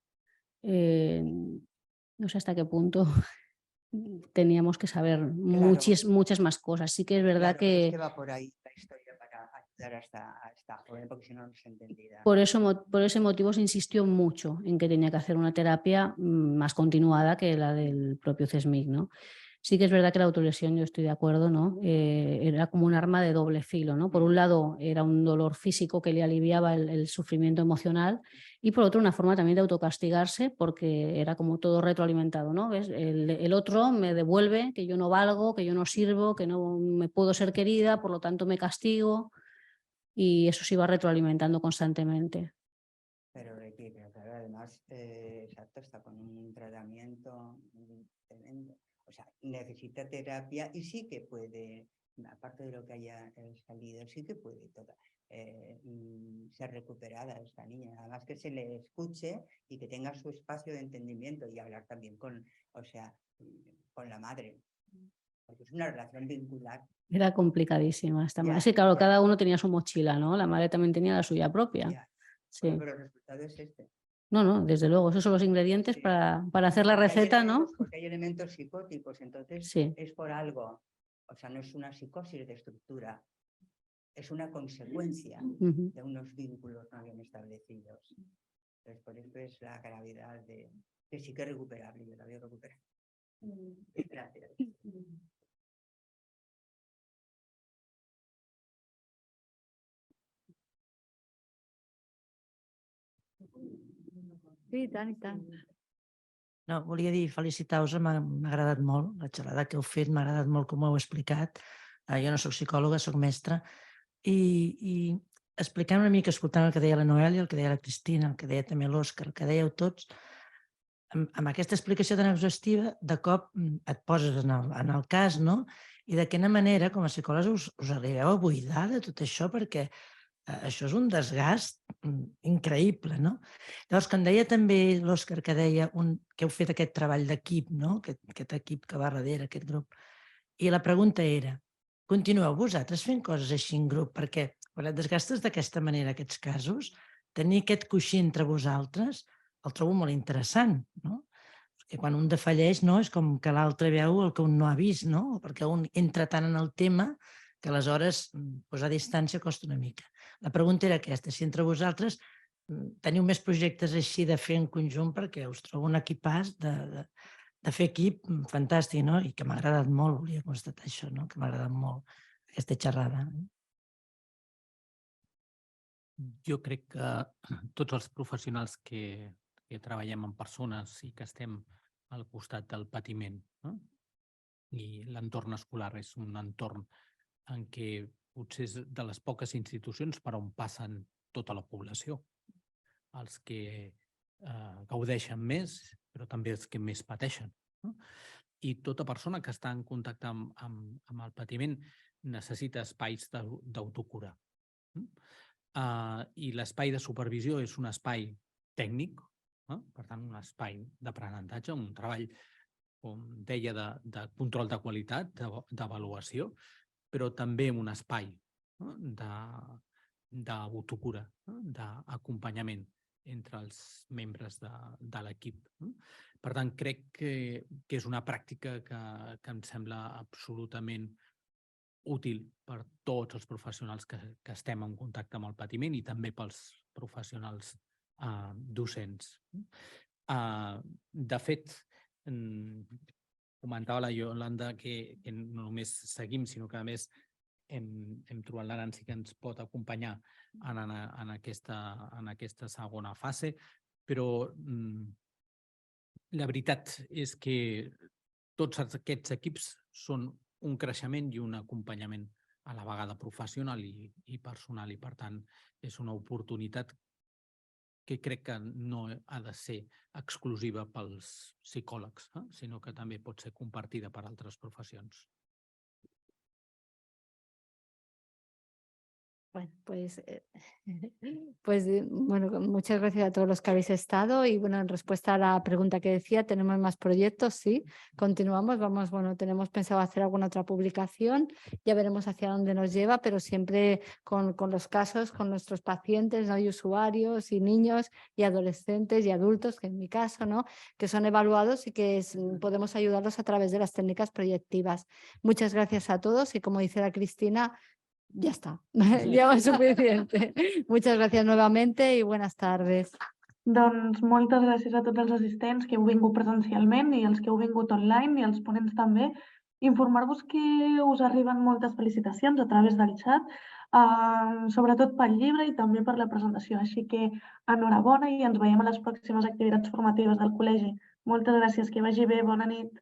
No sé hasta qué punto teníamos que saber muchas más cosas. Sí que es verdad Claro, es que va por ahí la historia para ayudar a esta joven, porque si no, no se entendía. por ese motivo se insistió mucho en que tenía que hacer una terapia más continuada que la del propio CESMIC, ¿no? Sí que es verdad que la autolesión, yo estoy de acuerdo, ¿no? Era como un arma de doble filo, ¿no? Por un lado era un dolor físico que le aliviaba el sufrimiento emocional y por otro una forma también de autocastigarse porque era como todo retroalimentado, ¿no? ¿Ves? El otro me devuelve que yo no valgo, que yo no sirvo, que no me puedo ser querida, por lo tanto me castigo y eso se iba retroalimentando constantemente. Pero claro, además, exacto, está con un tratamiento tremendo. O sea, necesita terapia y sí que puede, aparte de lo que haya salido, sí que puede ser recuperada esta niña. Además que se le escuche y que tenga su espacio de entendimiento y hablar también con la madre. Porque es una relación vincular. Era complicadísima esta madre. Es que claro, cada uno tenía su mochila, ¿no? La madre también tenía la suya propia. Sí. Bueno, pero el resultado es este. No, desde luego, esos son los ingredientes para hacer la receta, ¿no? Porque hay elementos psicóticos, entonces es por algo. O sea, no es una psicosis de estructura, es una consecuencia de unos vínculos no bien establecidos. Entonces, por eso es la gravedad que sí que es recuperable, yo la veo recuperable. Gracias. Sí, i tant, i tant. No, volia dir felicitar-vos, m'ha agradat molt la xerrada que heu fet, m'ha agradat molt com ho heu explicat. Jo no sóc psicòloga, sóc mestra, i explicant una mica, escoltant el que deia la Noèlia, el que deia la Cristina, el que deia també l'Òscar, el que dèieu tots, amb aquesta explicació tan exhaustiva, de cop et poses en el cas, no? I de quina manera, com a psicòlegs, us arribeu a buidar de tot això, perquè això és un desgast increïble, no? Llavors, quan deia també l'Òscar, que deia que heu fet aquest treball d'equip, no? Aquest equip que va darrere, aquest grup, i la pregunta era, continueu vosaltres fent coses així en grup? Perquè quan et desgastes d'aquesta manera aquests casos, tenir aquest coixí entre vosaltres el trobo molt interessant, no? Perquè quan un defalleix, no, és com que l'altre veu el que un no ha vist, no? Perquè un entra tant en el tema que aleshores posar distància costa una mica. La pregunta era aquesta, si entre vosaltres teniu més projectes així de fer en conjunt, perquè us trobo un equipàs de fer equip fantàstic, no? I que m'ha agradat molt, volia constatar això, no? Que m'ha agradat molt aquesta xerrada. Jo crec que tots els professionals que treballem amb persones i que estem al costat del patiment, no? I l'entorn escolar és un entorn en què potser és de les poques institucions per on passen tota la població. Els que gaudeixen més, però també els que més pateixen, no? I tota persona que està en contacte amb el patiment necessita espais d'autocura. I l'espai de supervisió és un espai tècnic, per tant, un espai d'aprenentatge, un treball, com deia, de control de qualitat, d'avaluació, però també un espai d'autocura, d'acompanyament entre els membres de l'equip. Per tant, crec que és una pràctica que em sembla absolutament útil per tots els professionals que estem en contacte amb el patiment i també pels professionals docents. De fet, comentava la Iolanda que no només seguim, sinó que a més hem trobat la Nancy que ens pot acompanyar en aquesta segona fase, però la veritat és que tots aquests equips són un creixement i un acompanyament a la vegada professional i personal, i per tant és una oportunitat que crec que no ha de ser exclusiva pels psicòlegs, sinó que també pot ser compartida per altres professions. Bueno, muchas gracias a todos los que habéis estado y bueno, en respuesta a la pregunta que decía, tenemos más proyectos, sí, continuamos, tenemos pensado hacer alguna otra publicación, ya veremos hacia dónde nos lleva, pero siempre con los casos, con nuestros pacientes, ¿no? Y usuarios y niños y adolescentes y adultos, que en mi caso, ¿no? Que son evaluados y que podemos ayudarlos a través de las técnicas proyectivas. Muchas gracias a todos y como dice la Cristina, ya está, ya es suficiente. Muchas gracias nuevamente y buenas tardes. Doncs moltes gràcies a tots els assistents que heu vingut presencialment i els que heu vingut online i els ponents també. Informar-vos que us arriben moltes felicitacions a través del xat, sobretot pel llibre i també per la presentació. Així que enhorabona i ens veiem a les pròximes activitats formatives del col·legi. Moltes gràcies, que vagi bé, bona nit.